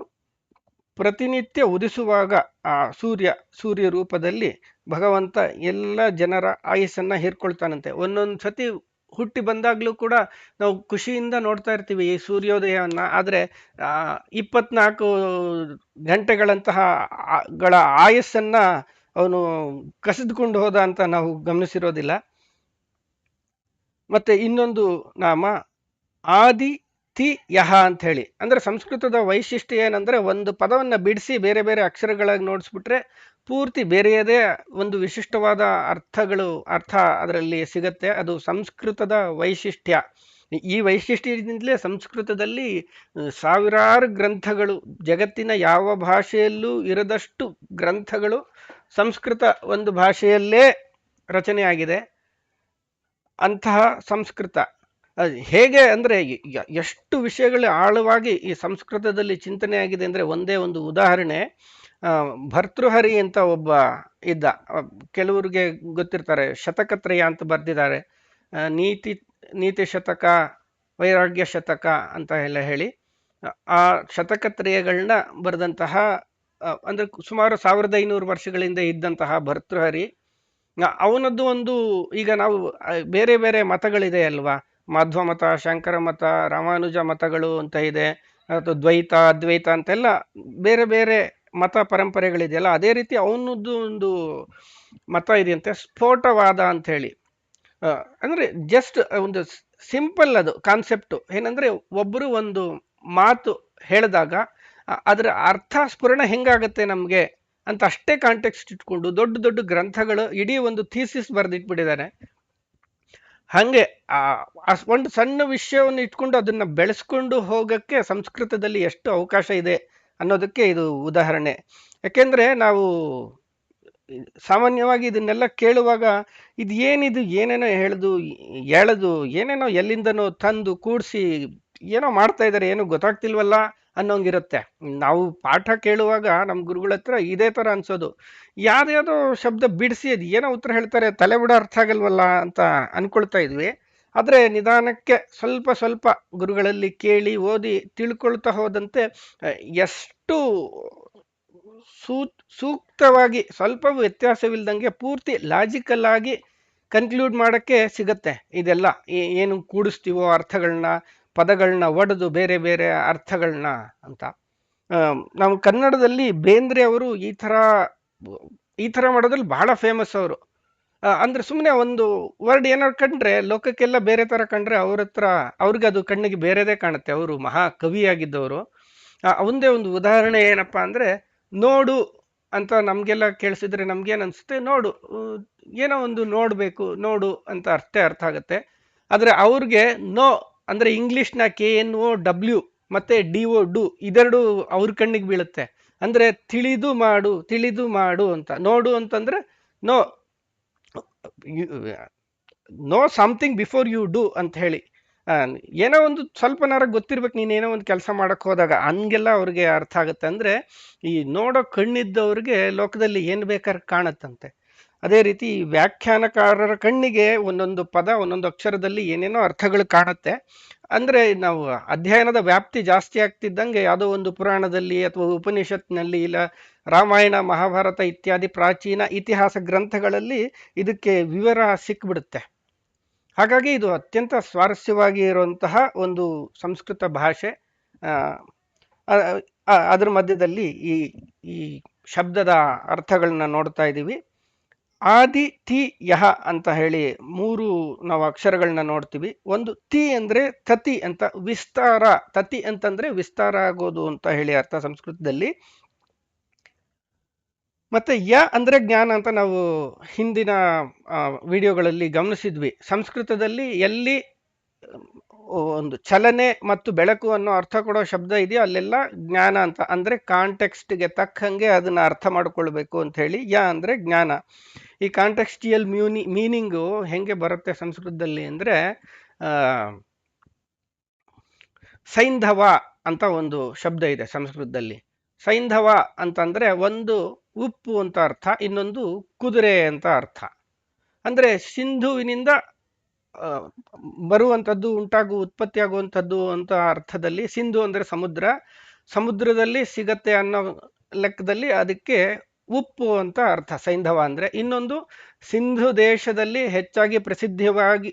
ಪ್ರತಿನಿತ್ಯ ಉದಿಸುವಾಗ ಆ ಸೂರ್ಯ ರೂಪದಲ್ಲಿ ಭಗವಂತ ಎಲ್ಲ ಜನರ ಆಯಸ್ಸನ್ನು ಹೀರ್ಕೊಳ್ತಾನಂತೆ. ಒಂದೊಂದು ಸತಿ ಹುಟ್ಟಿ ಬಂದಾಗಲೂ ಕೂಡ ನಾವು ಖುಷಿಯಿಂದ ನೋಡ್ತಾ ಇರ್ತೀವಿ ಈ ಸೂರ್ಯೋದಯವನ್ನು, ಆದರೆ 24 ಗಂಟೆಗಳಂತಹ ಗಳ ಆಯಸ್ಸನ್ನು ಅವನು ಕಸಿದುಕೊಂಡು ಹೋದ ಅಂತ ನಾವು ಗಮನಿಸಿರೋದಿಲ್ಲ. ಮತ್ತೆ ಇನ್ನೊಂದು ನಾಮ ಆದಿ ತಿ ಯಹ ಅಂತ ಹೇಳಿ, ಅಂದರೆ ಸಂಸ್ಕೃತದ ವೈಶಿಷ್ಟ್ಯ ಏನಂದರೆ, ಒಂದು ಪದವನ್ನು ಬಿಡಿಸಿ ಬೇರೆ ಬೇರೆ ಅಕ್ಷರಗಳಾಗಿ ನೋಡಿಸ್ಬಿಟ್ರೆ ಪೂರ್ತಿ ಬೇರೆಯದೇ ಒಂದು ವಿಶಿಷ್ಟವಾದ ಅರ್ಥ ಅದರಲ್ಲಿ ಸಿಗತ್ತೆ. ಅದು ಸಂಸ್ಕೃತದ ವೈಶಿಷ್ಟ್ಯ. ಈ ವೈಶಿಷ್ಟ್ಯದಿಂದಲೇ ಸಂಸ್ಕೃತದಲ್ಲಿ ಸಾವಿರಾರು ಗ್ರಂಥಗಳು, ಜಗತ್ತಿನ ಯಾವ ಭಾಷೆಯಲ್ಲೂ ಇರದಷ್ಟು ಗ್ರಂಥಗಳು ಸಂಸ್ಕೃತ ಒಂದು ಭಾಷೆಯಲ್ಲೇ ರಚನೆಯಾಗಿದೆ. ಅಂತಹ ಸಂಸ್ಕೃತ ಹೇಗೆ ಅಂದರೆ ಎಷ್ಟು ವಿಷಯಗಳು ಆಳವಾಗಿ ಈ ಸಂಸ್ಕೃತದಲ್ಲಿ ಚಿಂತನೆ ಆಗಿದೆ ಅಂದರೆ ಒಂದೇ ಒಂದು ಉದಾಹರಣೆ. ಭರ್ತೃಹರಿ ಅಂತ ಒಬ್ಬ ಇದ್ದ. ಕೆಲವರಿಗೆ ಗೊತ್ತಿರ್ತಾರೆ, ಶತಕತ್ರಯ ಅಂತ ಬರೆದಿದ್ದಾರೆ. ನೀತಿ ನೀತಿ ಶತಕ, ವೈರಾಗ್ಯ ಶತಕ ಅಂತ ಎಲ್ಲ ಹೇಳಿ ಆ ಶತಕತ್ರಯಗಳನ್ನ ಬರೆದಂತಹ, ಅಂದರೆ ಸುಮಾರು 1500 ವರ್ಷಗಳಿಂದ ಇದ್ದಂತಹ ಭರ್ತೃಹರಿ. ಅವನದ್ದು ಒಂದು, ಈಗ ನಾವು ಬೇರೆ ಬೇರೆ ಮತಗಳಿದೆ ಅಲ್ವಾ, ಮಾಧ್ವ ಮತ, ಶಂಕರ ಮತ, ರಾಮಾನುಜ ಮತಗಳು ಅಂತ ಇದೆ, ಅಥವಾ ದ್ವೈತ ಅದ್ವೈತ ಅಂತೆಲ್ಲ ಬೇರೆ ಬೇರೆ ಮತ ಪರಂಪರೆಗಳಿದೆಯಲ್ಲ, ಅದೇ ರೀತಿ ಅವನದ್ದು ಒಂದು ಮತ ಇದೆಯಂತೆ, ಸ್ಫೋಟವಾದ ಅಂತ ಹೇಳಿ. ಅಂದ್ರೆ ಜಸ್ಟ್ ಒಂದು ಸಿಂಪಲ್ ಅದು ಕಾನ್ಸೆಪ್ಟು ಏನಂದ್ರೆ, ಒಬ್ಬರು ಒಂದು ಮಾತು ಹೇಳಿದಾಗ ಅದರ ಅರ್ಥ ಸ್ಫುರಣ ಹೆಂಗಾಗತ್ತೆ ನಮಗೆ ಅಂತ ಅಷ್ಟೇ ಕಾಂಟೆಕ್ಸ್ಟ್ ಇಟ್ಕೊಂಡು ದೊಡ್ಡ ದೊಡ್ಡ ಗ್ರಂಥಗಳು ಇಡೀ ಒಂದು ಥೀಸಿಸ್ ಬರೆದಿಟ್ಬಿಟ್ಟಿದ್ದಾರೆ. ಹಾಗೆ ಒಂದು ಸಣ್ಣ ವಿಷಯವನ್ನು ಇಟ್ಕೊಂಡು ಅದನ್ನ ಬೆಳೆಸ್ಕೊಂಡು ಹೋಗಕ್ಕೆ ಸಂಸ್ಕೃತದಲ್ಲಿ ಎಷ್ಟು ಅವಕಾಶ ಇದೆ ಅನ್ನೋದಕ್ಕೆ ಇದು ಉದಾಹರಣೆ. ಯಾಕೆಂದ್ರೆ ನಾವು ಸಾಮಾನ್ಯವಾಗಿ ಇದನ್ನೆಲ್ಲ ಕೇಳುವಾಗ ಇದು ಏನಿದು, ಏನೇನೋ ಎಳೆದು ಏನೇನೋ ಎಲ್ಲಿಂದನೋ ತಂದು ಕೂಡಿಸಿ ಏನೋ ಮಾಡ್ತಾ ಇದ್ದಾರೆ, ಏನೋ ಗೊತ್ತಾಗ್ತಿಲ್ವಲ್ಲ ಅನ್ನೋಂಗಿರುತ್ತೆ. ನಾವು ಪಾಠ ಕೇಳುವಾಗ ನಮ್ಮ ಗುರುಗಳ ಹತ್ರ ಇದೇ ಥರ ಅನ್ಸೋದು, ಯಾವ್ದ್ಯಾವುದೋ ಶಬ್ದ ಬಿಡಿಸಿ ಅದು ಏನೋ ಉತ್ತರ ಹೇಳ್ತಾರೆ, ತಲೆ ಬಿಡ ಅರ್ಥ ಆಗಲ್ವಲ್ಲ ಅಂತ ಅನ್ಕೊಳ್ತಾ ಇದ್ವಿ. ಆದರೆ ನಿಧಾನಕ್ಕೆ ಸ್ವಲ್ಪ ಸ್ವಲ್ಪ ಗುರುಗಳಲ್ಲಿ ಕೇಳಿ ಓದಿ ತಿಳ್ಕೊಳ್ತಾ ಹೋದಂತೆ ಎಷ್ಟು ಸೂಕ್ತವಾಗಿ, ಸ್ವಲ್ಪವೂ ವ್ಯತ್ಯಾಸವಿಲ್ದಂಗೆ ಪೂರ್ತಿ ಲಾಜಿಕಲ್ ಆಗಿ ಕನ್ಕ್ಲೂಡ್ ಮಾಡೋಕ್ಕೆ ಸಿಗತ್ತೆ. ಇದೆಲ್ಲ ಏನು ಕೂಡಿಸ್ತೀವೋ ಅರ್ಥಗಳನ್ನ, ಪದಗಳನ್ನ ಒಡೆದು ಬೇರೆ ಬೇರೆ ಅರ್ಥಗಳನ್ನ ಅಂತ. ನಾವು ಕನ್ನಡದಲ್ಲಿ ಬೇಂದ್ರೆ ಅವರು ಈ ಥರ ಮಾಡೋದ್ರಲ್ಲಿ ಬಹಳ ಫೇಮಸ್ ಅವರು. ಅಂದ್ರೆ ಸುಮ್ಮನೆ ಒಂದು ವರ್ಡ್ ಏನಾದ್ರು ಕಂಡ್ರೆ ಲೋಕಕ್ಕೆಲ್ಲ ಬೇರೆ ಥರ ಕಂಡ್ರೆ ಅವ್ರಿಗೆ ಅದು ಕಣ್ಣಿಗೆ ಬೇರೆದೇ ಕಾಣುತ್ತೆ. ಅವರು ಮಹಾ ಕವಿಯಾಗಿದ್ದವರು. ಒಂದೇ ಒಂದು ಉದಾಹರಣೆ ಏನಪ್ಪಾ ಅಂದ್ರೆ, ನೋಡು ಅಂತ ನಮಗೆಲ್ಲ ಕೇಳಿಸಿದ್ರೆ ನಮ್ಗೇನು ಅನಿಸುತ್ತೆ, ನೋಡು, ಏನೋ ಒಂದು ನೋಡಬೇಕು, ನೋಡು ಅಂತ ಅರ್ಥ ಆಗುತ್ತೆ. ಆದರೆ ಅವ್ರಿಗೆ ನೋ ಅಂದರೆ ಇಂಗ್ಲೀಷ್ನ KNOW ಮತ್ತು DO ಡು ಇದೆರಡು ಅವ್ರ ಕಣ್ಣಿಗೆ ಬೀಳುತ್ತೆ. ಅಂದರೆ ತಿಳಿದು ಮಾಡು ಅಂತ. ನೋಡು ಅಂತಂದರೆ know something before you do ಅಂತ ಹೇಳಿ. ಏನೋ ಒಂದು ಸ್ವಲ್ಪನಾರ ಗೊತ್ತಿರ್ಬೇಕು ನೀನೇನೋ ಒಂದು ಕೆಲಸ ಮಾಡಕ್ಕೆ ಹೋದಾಗ, ಹಂಗೆಲ್ಲ ಅವ್ರಿಗೆ ಅರ್ಥ ಆಗುತ್ತೆ. ಅಂದರೆ ಈ ನೋಡೋ ಕಣ್ಣಿದ್ದವ್ರಿಗೆ ಲೋಕದಲ್ಲಿ ಏನು ಬೇಕಾದ್ರೆ ಕಾಣತ್ತಂತೆ. ಅದೇ ರೀತಿ ವ್ಯಾಖ್ಯಾನಕಾರರ ಕಣ್ಣಿಗೆ ಒಂದೊಂದು ಪದ, ಒಂದೊಂದು ಅಕ್ಷರದಲ್ಲಿ ಏನೇನೋ ಅರ್ಥಗಳು ಕಾಣುತ್ತೆ. ಅಂದರೆ ನಾವು ಅಧ್ಯಯನದ ವ್ಯಾಪ್ತಿ ಜಾಸ್ತಿ ಆಗ್ತಿದ್ದಂಗೆ ಯಾವುದೋ ಒಂದು ಪುರಾಣದಲ್ಲಿ ಅಥವಾ ಉಪನಿಷತ್ನಲ್ಲಿ, ಇಲ್ಲ ರಾಮಾಯಣ ಮಹಾಭಾರತ ಇತ್ಯಾದಿ ಪ್ರಾಚೀನ ಇತಿಹಾಸ ಗ್ರಂಥಗಳಲ್ಲಿ ಇದಕ್ಕೆ ವಿವರ ಸಿಕ್ಬಿಡುತ್ತೆ. ಹಾಗಾಗಿ ಇದು ಅತ್ಯಂತ ಸ್ವಾರಸ್ಯವಾಗಿ ಇರುವಂತಹ ಒಂದು ಸಂಸ್ಕೃತ ಭಾಷೆ. ಅದರ ಮಧ್ಯದಲ್ಲಿ ಈ ಶಬ್ದದ ಅರ್ಥಗಳನ್ನ ನೋಡ್ತಾ ಇದ್ದೀವಿ. ಆದಿ ತಿ ಯಹ ಅಂತ ಹೇಳಿ 3 ನಾವು ಅಕ್ಷರಗಳನ್ನ ನೋಡ್ತೀವಿ. ಒಂದು ತಿ ಅಂದ್ರೆ ತತಿ ಅಂತ, ವಿಸ್ತಾರ. ತತಿ ಅಂತಂದ್ರೆ ವಿಸ್ತಾರ ಆಗೋದು ಅಂತ ಹೇಳಿ ಅರ್ಥ ಸಂಸ್ಕೃತದಲ್ಲಿ. ಮತ್ತೆ ಯ ಅಂದ್ರೆ ಜ್ಞಾನ ಅಂತ ನಾವು ಹಿಂದಿನ ವಿಡಿಯೋಗಳಲ್ಲಿ ಗಮನಿಸಿದ್ವಿ. ಸಂಸ್ಕೃತದಲ್ಲಿ ಎಲ್ಲಿ ಒಂದು ಚಲನೆ ಮತ್ತು ಬೆಳಕು ಅನ್ನೋ ಅರ್ಥ ಕೊಡೋ ಶಬ್ದ ಇದೆಯೋ ಅಲ್ಲೆಲ್ಲ ಜ್ಞಾನ ಅಂತ, ಅಂದ್ರೆ ಕಾಂಟೆಕ್ಸ್ಟ್ಗೆ ತಕ್ಕಂಗೆ ಅದನ್ನ ಅರ್ಥ ಮಾಡ್ಕೊಳ್ಬೇಕು ಅಂತ ಹೇಳಿ. ಯ ಅಂದ್ರೆ ಜ್ಞಾನ. ಈ ಕಾಂಟೆಕ್ಸ್ಟಿಯಲ್ ಮೀನಿಂಗು ಹೆಂಗೆ ಬರುತ್ತೆ ಸಂಸ್ಕೃತದಲ್ಲಿ ಅಂದ್ರೆ, ಸೈಂಧವ ಅಂತ ಒಂದು ಶಬ್ದ ಇದೆ ಸಂಸ್ಕೃತದಲ್ಲಿ. ಸೈಂಧವ ಅಂತಂದ್ರೆ ಒಂದು ಉಪ್ಪು ಅಂತ ಅರ್ಥ, ಇನ್ನೊಂದು ಕುದುರೆ ಅಂತ ಅರ್ಥ. ಅಂದ್ರೆ ಸಿಂಧುವಿನಿಂದ ಬರುವಂಥದ್ದು, ಉತ್ಪತ್ತಿ ಆಗುವಂಥದ್ದು ಅಂತ ಅರ್ಥದಲ್ಲಿ. ಸಿಂಧು ಅಂದ್ರೆ ಸಮುದ್ರ, ಸಮುದ್ರದಲ್ಲಿ ಸಿಗತ್ತೆ ಅನ್ನೋ ಲೆಕ್ಕದಲ್ಲಿ ಅದಕ್ಕೆ ಉಪ್ಪು ಅಂತ ಅರ್ಥ ಸೈಂಧವ ಅಂದ್ರೆ. ಇನ್ನೊಂದು ಸಿಂಧು ದೇಶದಲ್ಲಿ ಹೆಚ್ಚಾಗಿ ಪ್ರಸಿದ್ಧವಾಗಿ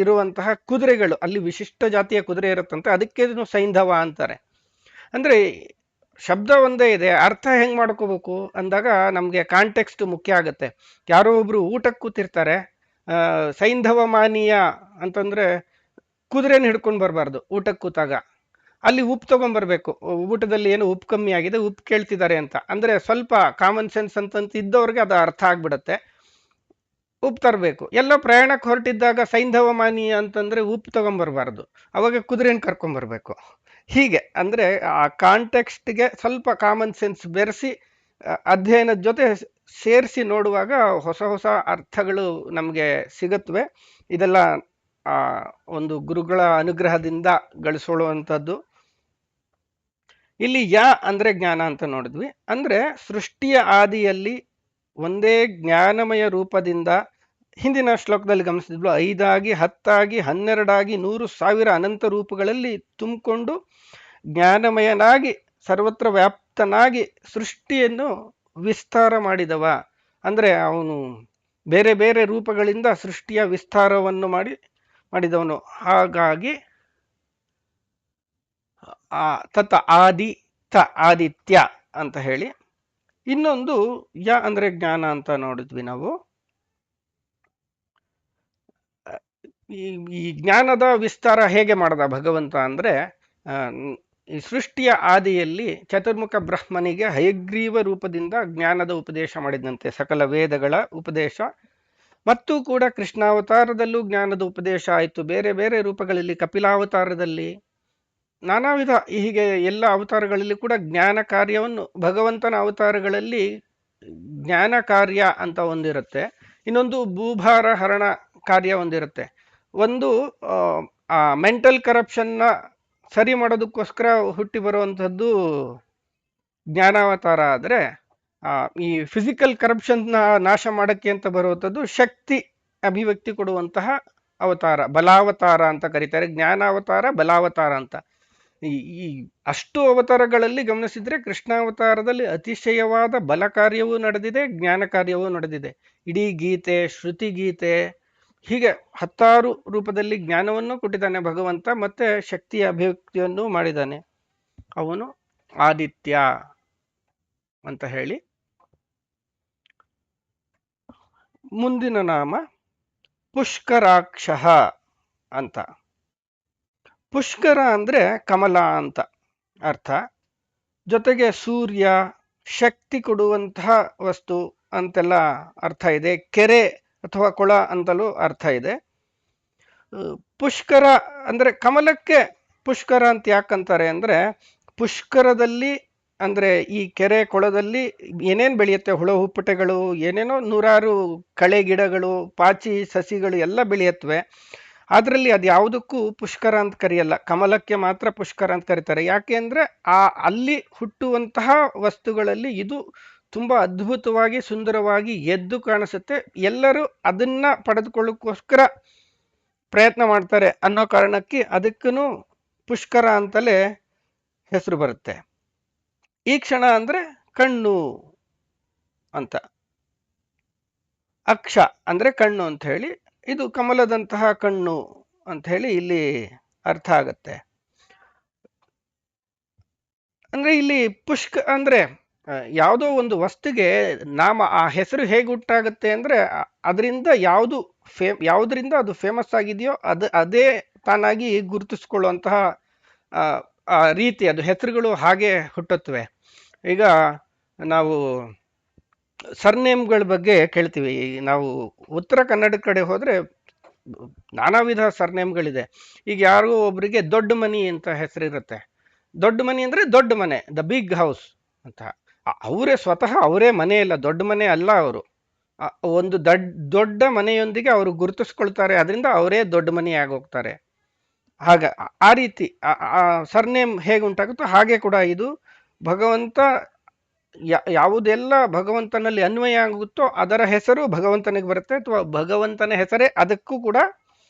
ಇರುವಂತಹ ಕುದುರೆಗಳು, ಅಲ್ಲಿ ವಿಶಿಷ್ಟ ಜಾತಿಯ ಕುದುರೆ ಇರುತ್ತಂತೆ, ಅದಕ್ಕೆ ಸೈಂಧವ ಅಂತಾರೆ. ಅಂದ್ರೆ ಶಬ್ದ ಒಂದೇ ಇದೆ, ಅರ್ಥ ಹೆಂಗ್ ಮಾಡ್ಕೋಬೇಕು ಅಂದಾಗ ನಮ್ಗೆ ಕಾಂಟೆಕ್ಸ್ಟ್ ಮುಖ್ಯ ಆಗುತ್ತೆ. ಯಾರೋ ಒಬ್ರು ಊಟಕ್ಕೆ ಕೂತಿರ್ತಾರೆ, ಸೈಂಧವ ಮಾನೀಯ ಅಂತಂದ್ರೆ ಕುದುರೆನ ಹಿಡ್ಕೊಂಡು ಬರಬಾರ್ದು ಊಟಕ್ಕೆ ಕೂತಾಗ. ಅಲ್ಲಿ ಉಪ್ಪು ತಗೊಂಡ್ಬರ್ಬೇಕು, ಊಟದಲ್ಲಿ ಏನು ಉಪ್ಪು ಕಮ್ಮಿ ಆಗಿದೆ, ಉಪ್ಪು ಕೇಳ್ತಿದ್ದಾರೆ ಅಂತ. ಅಂದ್ರೆ ಸ್ವಲ್ಪ ಕಾಮನ್ ಸೆನ್ಸ್ ಅಂತಂತ ಇದ್ದವ್ರಿಗೆ ಅದು ಅರ್ಥ ಆಗ್ಬಿಡತ್ತೆ. ಉಪ್ಪು ತರಬೇಕು. ಎಲ್ಲೋ ಪ್ರಯಾಣಕ್ಕೆ ಹೊರಟಿದ್ದಾಗ ಸೈಂಧವ ಮಾನೀಯ ಅಂತಂದ್ರೆ ಉಪ್ಪು ತಗೊಂಡ್ಬರ್ಬಾರ್ದು, ಅವಾಗ ಕುದುರೆನ ಕರ್ಕೊಂಡ್ಬರ್ಬೇಕು. ಹೀಗೆ ಅಂದ್ರೆ ಆ ಕಾಂಟೆಕ್ಸ್ಟ್ಗೆ ಸ್ವಲ್ಪ ಕಾಮನ್ ಸೆನ್ಸ್ ಬೆರೆಸಿ ಅಧ್ಯಯನದ ಜೊತೆ ಸೇರಿಸಿ ನೋಡುವಾಗ ಹೊಸ ಹೊಸ ಅರ್ಥಗಳು ನಮಗೆ ಸಿಗುತ್ತವೆ. ಇದೆಲ್ಲ ಆ ಒಂದು ಗುರುಗಳ ಅನುಗ್ರಹದಿಂದ ಗಳಿಸೋಳುವಂಥದ್ದು. ಇಲ್ಲಿ ಅಂದ್ರೆ ಜ್ಞಾನ ಅಂತ ನೋಡಿದ್ವಿ. ಅಂದ್ರೆ ಸೃಷ್ಟಿಯ ಆದಿಯಲ್ಲಿ ಒಂದೇ ಜ್ಞಾನಮಯ ರೂಪದಿಂದ, ಹಿಂದಿನ ಶ್ಲೋಕದಲ್ಲಿ ಗಮನಿಸಿದ್ವಿ, 5 ಆಗಿ 10 ಆಗಿ 12 ಆಗಿ 100,000 ಅನಂತ ರೂಪಗಳಲ್ಲಿ ತುಂಬಿಕೊಂಡು ಜ್ಞಾನಮಯನಾಗಿ ಸರ್ವತ್ರ ವ್ಯಾಪ್ತನಾಗಿ ಸೃಷ್ಟಿಯನ್ನು ವಿಸ್ತಾರ ಮಾಡಿದವ. ಅಂದ್ರೆ ಅವನು ಬೇರೆ ಬೇರೆ ರೂಪಗಳಿಂದ ಸೃಷ್ಟಿಯ ವಿಸ್ತಾರವನ್ನು ಮಾಡಿದವನು. ಹಾಗಾಗಿ ತತ್ ಆದಿ ತ ಆದಿತ್ಯ ಅಂತ ಹೇಳಿ. ಇನ್ನೊಂದು ಅಂದ್ರೆ ಜ್ಞಾನ ಅಂತ ನೋಡಿದ್ವಿ ನಾವು. ಈ ಜ್ಞಾನದ ವಿಸ್ತಾರ ಹೇಗೆ ಮಾಡದ ಭಗವಂತ ಅಂದ್ರೆ, ಈ ಸೃಷ್ಟಿಯ ಆದಿಯಲ್ಲಿ ಚತುರ್ಮುಖ ಬ್ರಹ್ಮನಿಗೆ ಹಯಗ್ರೀವ ರೂಪದಿಂದ ಜ್ಞಾನದ ಉಪದೇಶ ಮಾಡಿದಂತೆ, ಸಕಲ ವೇದಗಳ ಉಪದೇಶ. ಮತ್ತು ಕೂಡ ಕೃಷ್ಣಾವತಾರದಲ್ಲೂ ಜ್ಞಾನದ ಉಪದೇಶ ಆಯಿತು. ಬೇರೆ ಬೇರೆ ರೂಪಗಳಲ್ಲಿ, ಕಪಿಲಾವತಾರದಲ್ಲಿ, ನಾನಾ ವಿಧ, ಹೀಗೆ ಎಲ್ಲ ಅವತಾರಗಳಲ್ಲಿ ಕೂಡ ಜ್ಞಾನ ಕಾರ್ಯವನ್ನು, ಭಗವಂತನ ಅವತಾರಗಳಲ್ಲಿ ಜ್ಞಾನ ಕಾರ್ಯ ಅಂತ ಒಂದಿರುತ್ತೆ, ಇನ್ನೊಂದು ಭೂಭಾರ ಹರಣ ಕಾರ್ಯ ಒಂದಿರುತ್ತೆ. ಒಂದು ಮೆಂಟಲ್ ಕರಪ್ಷನ್ನ ಸರಿ ಮಾಡೋದಕ್ಕೋಸ್ಕರ ಹುಟ್ಟಿ ಬರುವಂಥದ್ದು ಜ್ಞಾನಾವತಾರ. ಆದರೆ ಈ ಫಿಸಿಕಲ್ ಕರಪ್ಷನ್ನ ನಾಶ ಮಾಡೋಕ್ಕೆ ಅಂತ ಬರುವಂಥದ್ದು ಶಕ್ತಿ ಅಭಿವ್ಯಕ್ತಿ ಕೊಡುವಂತಹ ಅವತಾರ, ಬಲಾವತಾರ ಅಂತ ಕರೀತಾರೆ. ಜ್ಞಾನಾವತಾರ, ಬಲಾವತಾರ ಅಂತ. ಈ ಅಷ್ಟು ಅವತಾರಗಳಲ್ಲಿ ಗಮನಿಸಿದ್ರೆ ಕೃಷ್ಣಾವತಾರದಲ್ಲಿ ಅತಿಶಯವಾದ ಬಲ ಕಾರ್ಯವೂ ನಡೆದಿದೆ, ಜ್ಞಾನ ಕಾರ್ಯವೂ ನಡೆದಿದೆ. ಇಡೀ ಗೀತೆ, ಶ್ರುತಿ ಗೀತೆ, ಹೀಗೆ 10 ರೂಪದಲ್ಲಿ ಜ್ಞಾನವನ್ನು ಕೊಟ್ಟಿದ್ದಾನೆ ಭಗವಂತ, ಮತ್ತೆ ಶಕ್ತಿಯ ಅಭಿವ್ಯಕ್ತಿಯನ್ನು ಮಾಡಿದ್ದಾನೆ. ಅವನು ಆದಿತ್ಯ ಅಂತ ಹೇಳಿ. ಮುಂದಿನ ನಾಮ ಪುಷ್ಕರಾಕ್ಷ ಅಂತ. ಪುಷ್ಕರ ಅಂದ್ರೆ ಕಮಲ ಅಂತ ಅರ್ಥ. ಜೊತೆಗೆ ಸೂರ್ಯ, ಶಕ್ತಿ ಕೊಡುವಂತಹ ವಸ್ತು ಅಂತೆಲ್ಲ ಅರ್ಥ ಇದೆ. ಕೆರೆ ಅಥವಾ ಕೊಳ ಅಂತಲೂ ಅರ್ಥ ಇದೆ. ಪುಷ್ಕರ ಅಂದ್ರೆ, ಕಮಲಕ್ಕೆ ಪುಷ್ಕರ ಅಂತ ಯಾಕಂತಾರೆ ಅಂದ್ರೆ, ಪುಷ್ಕರದಲ್ಲಿ ಅಂದ್ರೆ ಈ ಕೆರೆ ಕೊಳದಲ್ಲಿ ಏನೇನು ಬೆಳೆಯುತ್ತೆ, ಹುಳ ಹುಪ್ಪಟೆಗಳು, ಏನೇನೋ 100 ಕಳೆ ಗಿಡಗಳು, ಪಾಚಿ ಸಸಿಗಳು ಎಲ್ಲ ಬೆಳೆಯತ್ವೆ. ಅದರಲ್ಲಿ ಅದು ಯಾವುದಕ್ಕೂ ಪುಷ್ಕರ ಅಂತ ಕರೆಯಲ್ಲ, ಕಮಲಕ್ಕೆ ಮಾತ್ರ ಪುಷ್ಕರ ಅಂತ ಕರೀತಾರೆ. ಯಾಕೆ ಅಂದ್ರೆ ಅಲ್ಲಿ ಹುಟ್ಟುವಂತಹ ವಸ್ತುಗಳಲ್ಲಿ ಇದು ತುಂಬಾ ಅದ್ಭುತವಾಗಿ, ಸುಂದರವಾಗಿ ಎದ್ದು ಕಾಣಿಸುತ್ತೆ. ಎಲ್ಲರೂ ಅದನ್ನ ಪಡೆದುಕೊಳ್ಳೋಕ್ಕೋಸ್ಕರ ಪ್ರಯತ್ನ ಮಾಡ್ತಾರೆ ಅನ್ನೋ ಕಾರಣಕ್ಕೆ ಅದಕ್ಕೂ ಪುಷ್ಕರ ಅಂತಲೇ ಹೆಸರು ಬರುತ್ತೆ. ಈ ಕ್ಷಣ ಅಂದ್ರೆ ಕಣ್ಣು ಅಂತ, ಅಕ್ಷ ಅಂದ್ರೆ ಕಣ್ಣು ಅಂತ ಹೇಳಿ, ಇದು ಕಮಲದಂತಹ ಕಣ್ಣು ಅಂತ ಹೇಳಿ ಇಲ್ಲಿ ಅರ್ಥ ಆಗತ್ತೆ. ಅಂದ್ರೆ ಇಲ್ಲಿ ಅಂದ್ರೆ ಯಾವುದೋ ಒಂದು ವಸ್ತುಗೆ ನಾಮ, ಆ ಹೆಸರು ಹೇಗೆ ಹುಟ್ಟಾಗತ್ತೆ ಅಂದ್ರೆ, ಅದರಿಂದ ಯಾವುದರಿಂದ ಅದು ಫೇಮಸ್ ಆಗಿದೆಯೋ ಅದೇ ತಾನಾಗಿ ಗುರುತಿಸ್ಕೊಳ್ಳುವಂತಹ ರೀತಿ, ಅದು ಹೆಸರುಗಳು ಹಾಗೆ ಹುಟ್ಟುತ್ತವೆ. ಈಗ ನಾವು ಸರ್ನೇಮ್ಗಳ ಬಗ್ಗೆ ಕೇಳ್ತೀವಿ. ನಾವು ಉತ್ತರ ಕನ್ನಡ ಕಡೆ ಹೋದ್ರೆ ನಾನಾ ವಿಧ ಸರ್ನೇಮ್ಗಳಿದೆ. ಈಗ ಯಾರಿಗೂ ಒಬ್ರಿಗೆ ದೊಡ್ಡ ಮನಿ ಅಂತ ಹೆಸರಿರುತ್ತೆ. ದೊಡ್ಡ ಮನಿ ಅಂದ್ರೆ ದೊಡ್ಡ ಮನೆ, ದ ಬಿಗ್ ಹೌಸ್ ಅಂತ. ಸ್ವತಃ ಅವರೇ ಮನೆ ಇಲ್ಲ, ದೊಡ್ಡ ಮನೆ ಅಲ್ಲ, ಅವರು ಒಂದು ದೊಡ್ಡ ಮನೆಯೊಂದಿಗೆ ಅವರು ಗುರುತಿಸ್ಕೊಳ್ತಾರೆ, ಅದರಿಂದ ಅವರೇ ದೊಡ್ಡ ಮನೆ ಆಗೋಗ್ತಾರೆ. ಆ ರೀತಿ ಸರ್ನೇಮ್ ಹೇಗೆ ಉಂಟಾಗುತ್ತೋ ಹಾಗೆ ಕೂಡ ಇದು ಭಗವಂತ, ಯಾವುದೆಲ್ಲ ಭಗವಂತನಲ್ಲಿ ಅನ್ವಯ ಆಗುತ್ತೋ ಅದರ ಹೆಸರು ಭಗವಂತನಿಗೆ ಬರುತ್ತೆ, ಅಥವಾ ಭಗವಂತನ ಹೆಸರೇ ಅದಕ್ಕೂ ಕೂಡ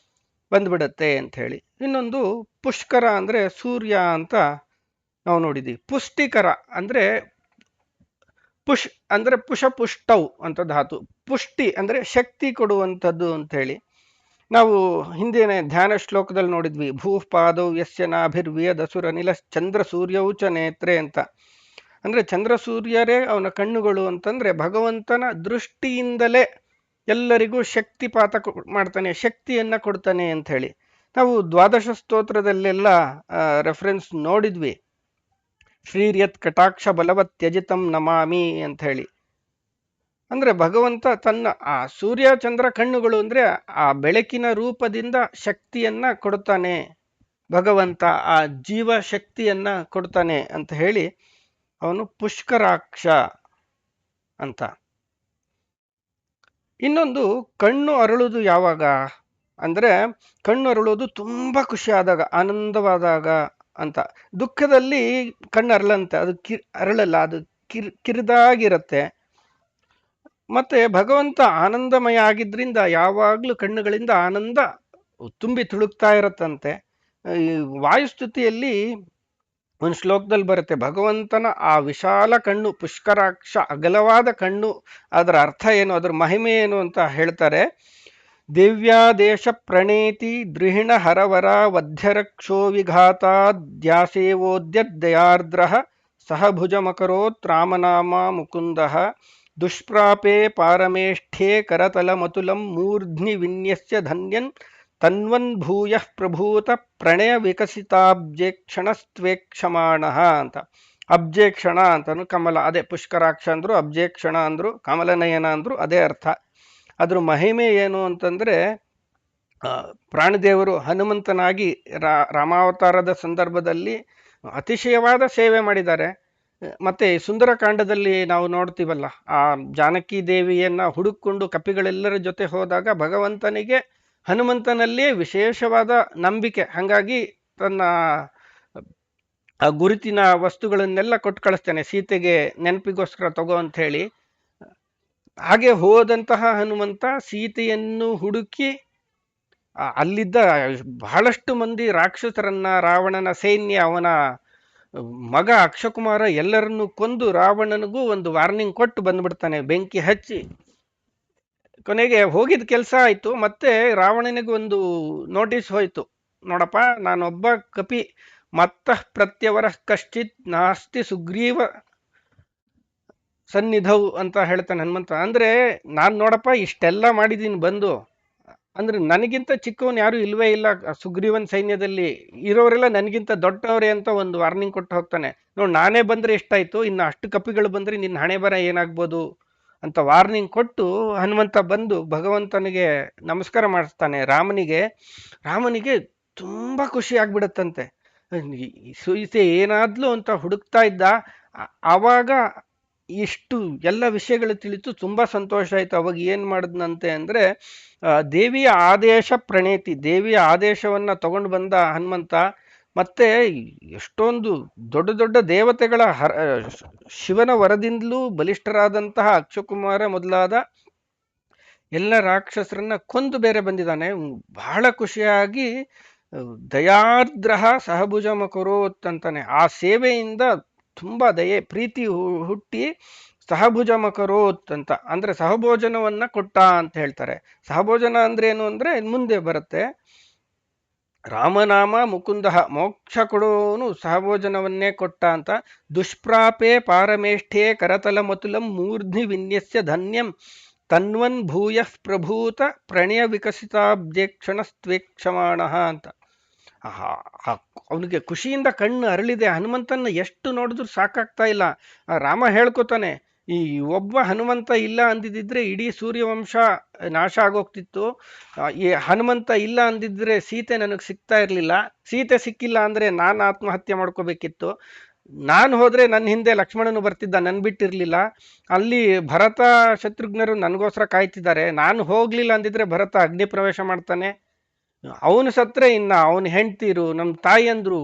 ಬಂದ್ಬಿಡತ್ತೆ ಅಂತ ಹೇಳಿ. ಇನ್ನೊಂದು ಪುಷ್ಕರ ಅಂದ್ರೆ ಸೂರ್ಯ ಅಂತ ನಾವು ನೋಡಿದ್ವಿ. ಪುಷ್ಟಿಕರ ಅಂದ್ರೆ ಅಂದ್ರೆ ಪುಷಪುಷ್ಟೌ ಅಂತ ಧಾತು. ಪುಷ್ಟಿ ಅಂದ್ರೆ ಶಕ್ತಿ ಕೊಡುವಂಥದ್ದು ಅಂತ ಹೇಳಿ. ನಾವು ಹಿಂದಿನ ಧ್ಯಾನ ಶ್ಲೋಕದಲ್ಲಿ ನೋಡಿದ್ವಿ, ಭೂಪಾದೌ ಯಸ್ಯ ನಾಭಿರ್ವಿಯದಸುರ ನಿಲ ಚಂದ್ರ ಸೂರ್ಯೌ ಚ ನೇತ್ರೆ ಅಂತ. ಅಂದ್ರೆ ಚಂದ್ರ ಸೂರ್ಯರೇ ಅವನ ಕಣ್ಣುಗಳು ಅಂತಂದ್ರೆ, ಭಗವಂತನ ದೃಷ್ಟಿಯಿಂದಲೇ ಎಲ್ಲರಿಗೂ ಶಕ್ತಿಪಾತ ಮಾಡ್ತಾನೆ, ಶಕ್ತಿಯನ್ನ ಕೊಡ್ತಾನೆ ಅಂತ ಹೇಳಿ. ನಾವು ದ್ವಾದಶ ಸ್ತೋತ್ರದಲ್ಲೆಲ್ಲ ರೆಫರೆನ್ಸ್ ನೋಡಿದ್ವಿ. ಶ್ರೀರ್ಯತ್ ಕಟಾಕ್ಷ ಬಲವತ್ ತ್ಯಜಿತಂ ನಮಾಮಿ ಅಂತ ಹೇಳಿ. ಅಂದ್ರೆ ಭಗವಂತ ತನ್ನ ಸೂರ್ಯ ಚಂದ್ರ ಕಣ್ಣುಗಳು ಅಂದ್ರೆ ಆ ಬೆಳಕಿನ ರೂಪದಿಂದ ಶಕ್ತಿಯನ್ನ ಕೊಡ್ತಾನೆ ಭಗವಂತ, ಆ ಜೀವ ಶಕ್ತಿಯನ್ನ ಕೊಡ್ತಾನೆ ಅಂತ ಹೇಳಿ ಅವನು ಪುಷ್ಕರಾಕ್ಷ ಅಂತ. ಇನ್ನೊಂದು, ಕಣ್ಣು ಅರಳುವುದು ಯಾವಾಗ ಅಂದ್ರೆ ಕಣ್ಣು ಅರಳೋದು ತುಂಬಾ ಖುಷಿ ಆದಾಗ, ಆನಂದವಾದಾಗ ಅಂತ. ದುಃಖದಲ್ಲಿ ಕಣ್ಣು ಅರಳಂತೆ, ಅದು ಅರಳಲ್ಲ, ಅದು ಕಿರಿದಾಗಿರತ್ತೆ. ಮತ್ತೆ ಭಗವಂತ ಆನಂದಮಯ ಆಗಿದ್ರಿಂದ ಯಾವಾಗ್ಲೂ ಕಣ್ಣುಗಳಿಂದ ಆನಂದ ತುಂಬಿ ತುಳುಕ್ತಾ ಇರತ್ತಂತೆ. ಈ ವಾಯುಸ್ತುತಿಯಲ್ಲಿ ಒಂದು ಶ್ಲೋಕದಲ್ಲಿ ಬರುತ್ತೆ, ಭಗವಂತನ ಆ ವಿಶಾಲ ಕಣ್ಣು, ಪುಷ್ಕರಾಕ್ಷ ಅಗಲವಾದ ಕಣ್ಣು, ಅದರ ಅರ್ಥ ಏನು, ಅದರ ಮಹಿಮೆ ಏನು ಅಂತ ಹೇಳ್ತಾರೆ. ದಿವ್ಯಾದೇಶ ಪ್ರಣೇತಿ ದೃಹಿಣ ಹರವರ ವಧ್ಯರಕ್ಷೋ ವಿಘಾತಾದ್ಯಾಸೇವೋದ್ಯದಯಾರ್ದ್ರ ಸಹ ಭುಜಮಕರೋತ್ ರಾಮನಾಮ ಮುಕುಂದ ದುಷ್ಪ್ರಾಪೆ ಪಾರಮೇಷ್ಠೆ ಕರತಲಮತುಲಂ ಮೂರ್ಧ್ನಿ ವಿನ್ಯಸ್ಯ ಧನ್ಯನ್ ತನ್ವನ್ ಭೂಯಃ ಪ್ರಭೂತ ಪ್ರಣಯ ವಿಕಸಿತಾಬ್ಜೇಕ್ಷಣಸ್ತ್ವೇಕ್ಷಮಾಣ ಅಂತ. ಅಬ್ಜೇಕ್ಷಣ ಅಂತನು ಕಮಲ, ಅದೇ ಪುಷ್ಕರಾಕ್ಷ ಅಂದ್ರು, ಅಬ್ಜೇಕ್ಷಣ ಅಂದ್ರು, ಕಮಲನಯನ ಅಂದ್ರು, ಅದೇ ಅರ್ಥ. ಅದ್ರ ಮಹಿಮೆ ಏನು ಅಂತಂದ್ರೆ, ಪ್ರಾಣದೇವರು ಹನುಮಂತನಾಗಿ ರಾಮಾವತಾರದ ಸಂದರ್ಭದಲ್ಲಿ ಅತಿಶಯವಾದ ಸೇವೆ ಮಾಡಿದ್ದಾರೆ. ಮತ್ತೆ ಸುಂದರಕಾಂಡದಲ್ಲಿ ನಾವು ನೋಡ್ತೀವಲ್ಲ, ಆ ಜಾನಕಿ ದೇವಿಯನ್ನ ಹುಡುಕೊಂಡು ಕಪಿಗಳೆಲ್ಲರ ಜೊತೆ ಹೋದಾಗ ಭಗವಂತನಿಗೆ ಹನುಮಂತನಲ್ಲಿಯೇ ವಿಶೇಷವಾದ ನಂಬಿಕೆ, ಹಾಗಾಗಿ ತನ್ನ ಆ ಗುರುತಿನ ವಸ್ತುಗಳನ್ನೆಲ್ಲ ಕೊಟ್ಟು ಕಳಿಸ್ತೇನೆ, ಸೀತೆಗೆ ನೆನಪಿಗೋಸ್ಕರ ತಗೋ ಅಂತ ಹೇಳಿ. ಹಾಗೆ ಹೋದಂತಹ ಹನುಮಂತ ಸೀತೆಯನ್ನು ಹುಡುಕಿ ಅಲ್ಲಿದ್ದ ಬಹಳಷ್ಟು ಮಂದಿ ರಾಕ್ಷಸರನ್ನ, ರಾವಣನ ಸೈನ್ಯ, ಅವನ ಮಗ ಅಕ್ಷಕುಮಾರ ಎಲ್ಲರನ್ನೂ ಕೊಂದು ರಾವಣನಿಗೂ ಒಂದು ವಾರ್ನಿಂಗ್ ಕೊಟ್ಟು ಬಂದ್ಬಿಡ್ತಾನೆ, ಬೆಂಕಿ ಹಚ್ಚಿ. ಕೊನೆಗೆ ಹೋಗಿದ ಕೆಲಸ ಆಯ್ತು. ಮತ್ತೆ ರಾವಣನಿಗೆ ಒಂದು ನೋಟಿಸ್ ಹೋಯ್ತು, ನೋಡಪ್ಪ, ನಾನೊಬ್ಬ ಕಪಿ, ಮತ್ತಃ ಪ್ರತ್ಯವರ ಕಶ್ಚಿತ್ ನಾಸ್ತಿ ಸುಗ್ರೀವ ಸನ್ನಿಧವು ಅಂತ ಹೇಳ್ತಾನೆ ಹನುಮಂತ. ಅಂದ್ರೆ ನಾನ್ ನೋಡಪ್ಪ ಇಷ್ಟೆಲ್ಲ ಮಾಡಿದೀನಿ ಬಂದು, ಅಂದ್ರೆ ನನಗಿಂತ ಚಿಕ್ಕವನ್ ಯಾರು ಇಲ್ವೇ ಇಲ್ಲ ಸುಗ್ರೀವನ್ ಸೈನ್ಯದಲ್ಲಿ, ಇರೋರೆಲ್ಲ ನನಗಿಂತ ದೊಡ್ಡವರೇ ಅಂತ ಒಂದು ವಾರ್ನಿಂಗ್ ಕೊಟ್ಟು ಹೋಗ್ತಾನೆ. ನೋಡಿ, ನಾನೇ ಬಂದ್ರೆ ಎಷ್ಟಾಯ್ತು, ಇನ್ನು ಅಷ್ಟು ಕಪಿಗಳು ಬಂದ್ರೆ ನಿನ್ನ ಹಣೆ ಬರ ಏನಾಗ್ಬೋದು ಅಂತ ವಾರ್ನಿಂಗ್ ಕೊಟ್ಟು ಹನುಮಂತ ಬಂದು ಭಗವಂತನಿಗೆ ನಮಸ್ಕಾರ ಮಾಡಿಸ್ತಾನೆ. ರಾಮನಿಗೆ ತುಂಬಾ ಖುಷಿ ಆಗ್ಬಿಡತ್ತಂತೆ. ಸೀತೆ ಏನಾದ್ಲು ಅಂತ ಹುಡುಕ್ತಾ ಇದ್ದ. ಆವಾಗ ಇಷ್ಟು ಎಲ್ಲ ವಿಷಯಗಳು ತಿಳಿತು, ತುಂಬಾ ಸಂತೋಷ ಆಯ್ತು. ಅವಾಗ ಏನ್ ಮಾಡಿದ್ನಂತೆ ಅಂದ್ರೆ, ದೇವಿಯ ಆದೇಶ ಪ್ರಣೇತಿ, ದೇವಿಯ ಆದೇಶವನ್ನ ತಗೊಂಡು ಬಂದ ಹನುಮಂತ. ಮತ್ತೆ ಎಷ್ಟೊಂದು ದೊಡ್ಡ ದೊಡ್ಡ ದೇವತೆಗಳ ಶಿವನ ವರದಿಂದಲೂ ಬಲಿಷ್ಠರಾದಂತಹ ಅಕ್ಷಕುಮಾರ ಮೊದಲಾದ ಎಲ್ಲ ರಾಕ್ಷಸರನ್ನ ಕೊಂದು ಬೇರೆ ಬಂದಿದ್ದಾನೆ. ಬಹಳ ಖುಷಿಯಾಗಿ ದಯಾರ್ದ್ರಹ ಸಹಭುಜ ಮಕರೋತ್ ಅಂತಾನೆ. ಆ ಸೇವೆಯಿಂದ ತುಂಬಾ ದಯೆ, ಪ್ರೀತಿ ಹುಟ್ಟಿ ಸಹಭುಜ ಮಕರೋತ್ ಅಂತ, ಅಂದ್ರೆ ಸಹಭೋಜನವನ್ನ ಕೊಟ್ಟ ಅಂತ ಹೇಳ್ತಾರೆ. ಸಹಭೋಜನ ಅಂದ್ರೆ ಏನು ಅಂದ್ರೆ ಮುಂದೆ ಬರುತ್ತೆ. ರಾಮನಾಮ ಮುಕುಂದ, ಮೋಕ್ಷ ಕೊಡೋನು ಸಹಭೋಜನವನ್ನೇ ಕೊಟ್ಟ ಅಂತ. ದುಷ್ಪ್ರಾಪೆ ಪಾರಮೇಷ್ಠೆ ಕರತಲ ಮತುಲಂ ಮೂರ್ಧ್ನಿ ವಿನ್ಯಸ್ಯ ಧನ್ಯಂ ತನ್ವನ್ ಭೂಯಃ ಪ್ರಭೂತ ಪ್ರಣಯ ವಿಕಸಿತಾಬ್ಜೇಕ್ಷಣಸ್ತ್ವೇಕ್ಷಮಾಣ ಅಂತ. ಅವನಿಗೆ ಖುಷಿಯಿಂದ ಕಣ್ಣು ಅರಳಿದೆ. ಹನುಮಂತನ ಎಷ್ಟು ನೋಡಿದ್ರು ಸಾಕಾಗ್ತಾ ಇಲ್ಲ. ರಾಮ ಹೇಳ್ಕೊತಾನೆ, ಈ ಒಬ್ಬ ಹನುಮಂತ ಇಲ್ಲ ಅಂದಿದ್ರೆ ಇಡೀ ಸೂರ್ಯವಂಶ ನಾಶ ಆಗೋಗ್ತಿತ್ತು. ಈ ಹನುಮಂತ ಇಲ್ಲ ಅಂದಿದ್ರೆ ಸೀತೆ ನನಗೆ ಸಿಗ್ತಾ ಇರಲಿಲ್ಲ. ಸೀತೆ ಸಿಕ್ಕಿಲ್ಲ ಅಂದ್ರೆ ನಾನು ಆತ್ಮಹತ್ಯೆ ಮಾಡ್ಕೋಬೇಕಿತ್ತು. ನಾನು ಹೋದ್ರೆ ನನ್ನ ಹಿಂದೆ ಲಕ್ಷ್ಮಣನು ಬರ್ತಿದ್ದ, ನನ್ ಬಿಟ್ಟಿರ್ಲಿಲ್ಲ. ಅಲ್ಲಿ ಭರತ ಶತ್ರುಘ್ನರು ನನಗೋಸ್ಕರ ಕಾಯ್ತಿದ್ದಾರೆ. ನಾನು ಹೋಗ್ಲಿಲ್ಲ ಅಂದಿದ್ರೆ ಭರತ ಅಗ್ನಿ ಪ್ರವೇಶ ಮಾಡ್ತಾನೆ. ಅವನು ಸತ್ರೆ ಇನ್ನ ಅವನ ಹೆಂಡ್ತೀರು, ನಮ್ಮ ತಾಯಿಯಂದ್ರು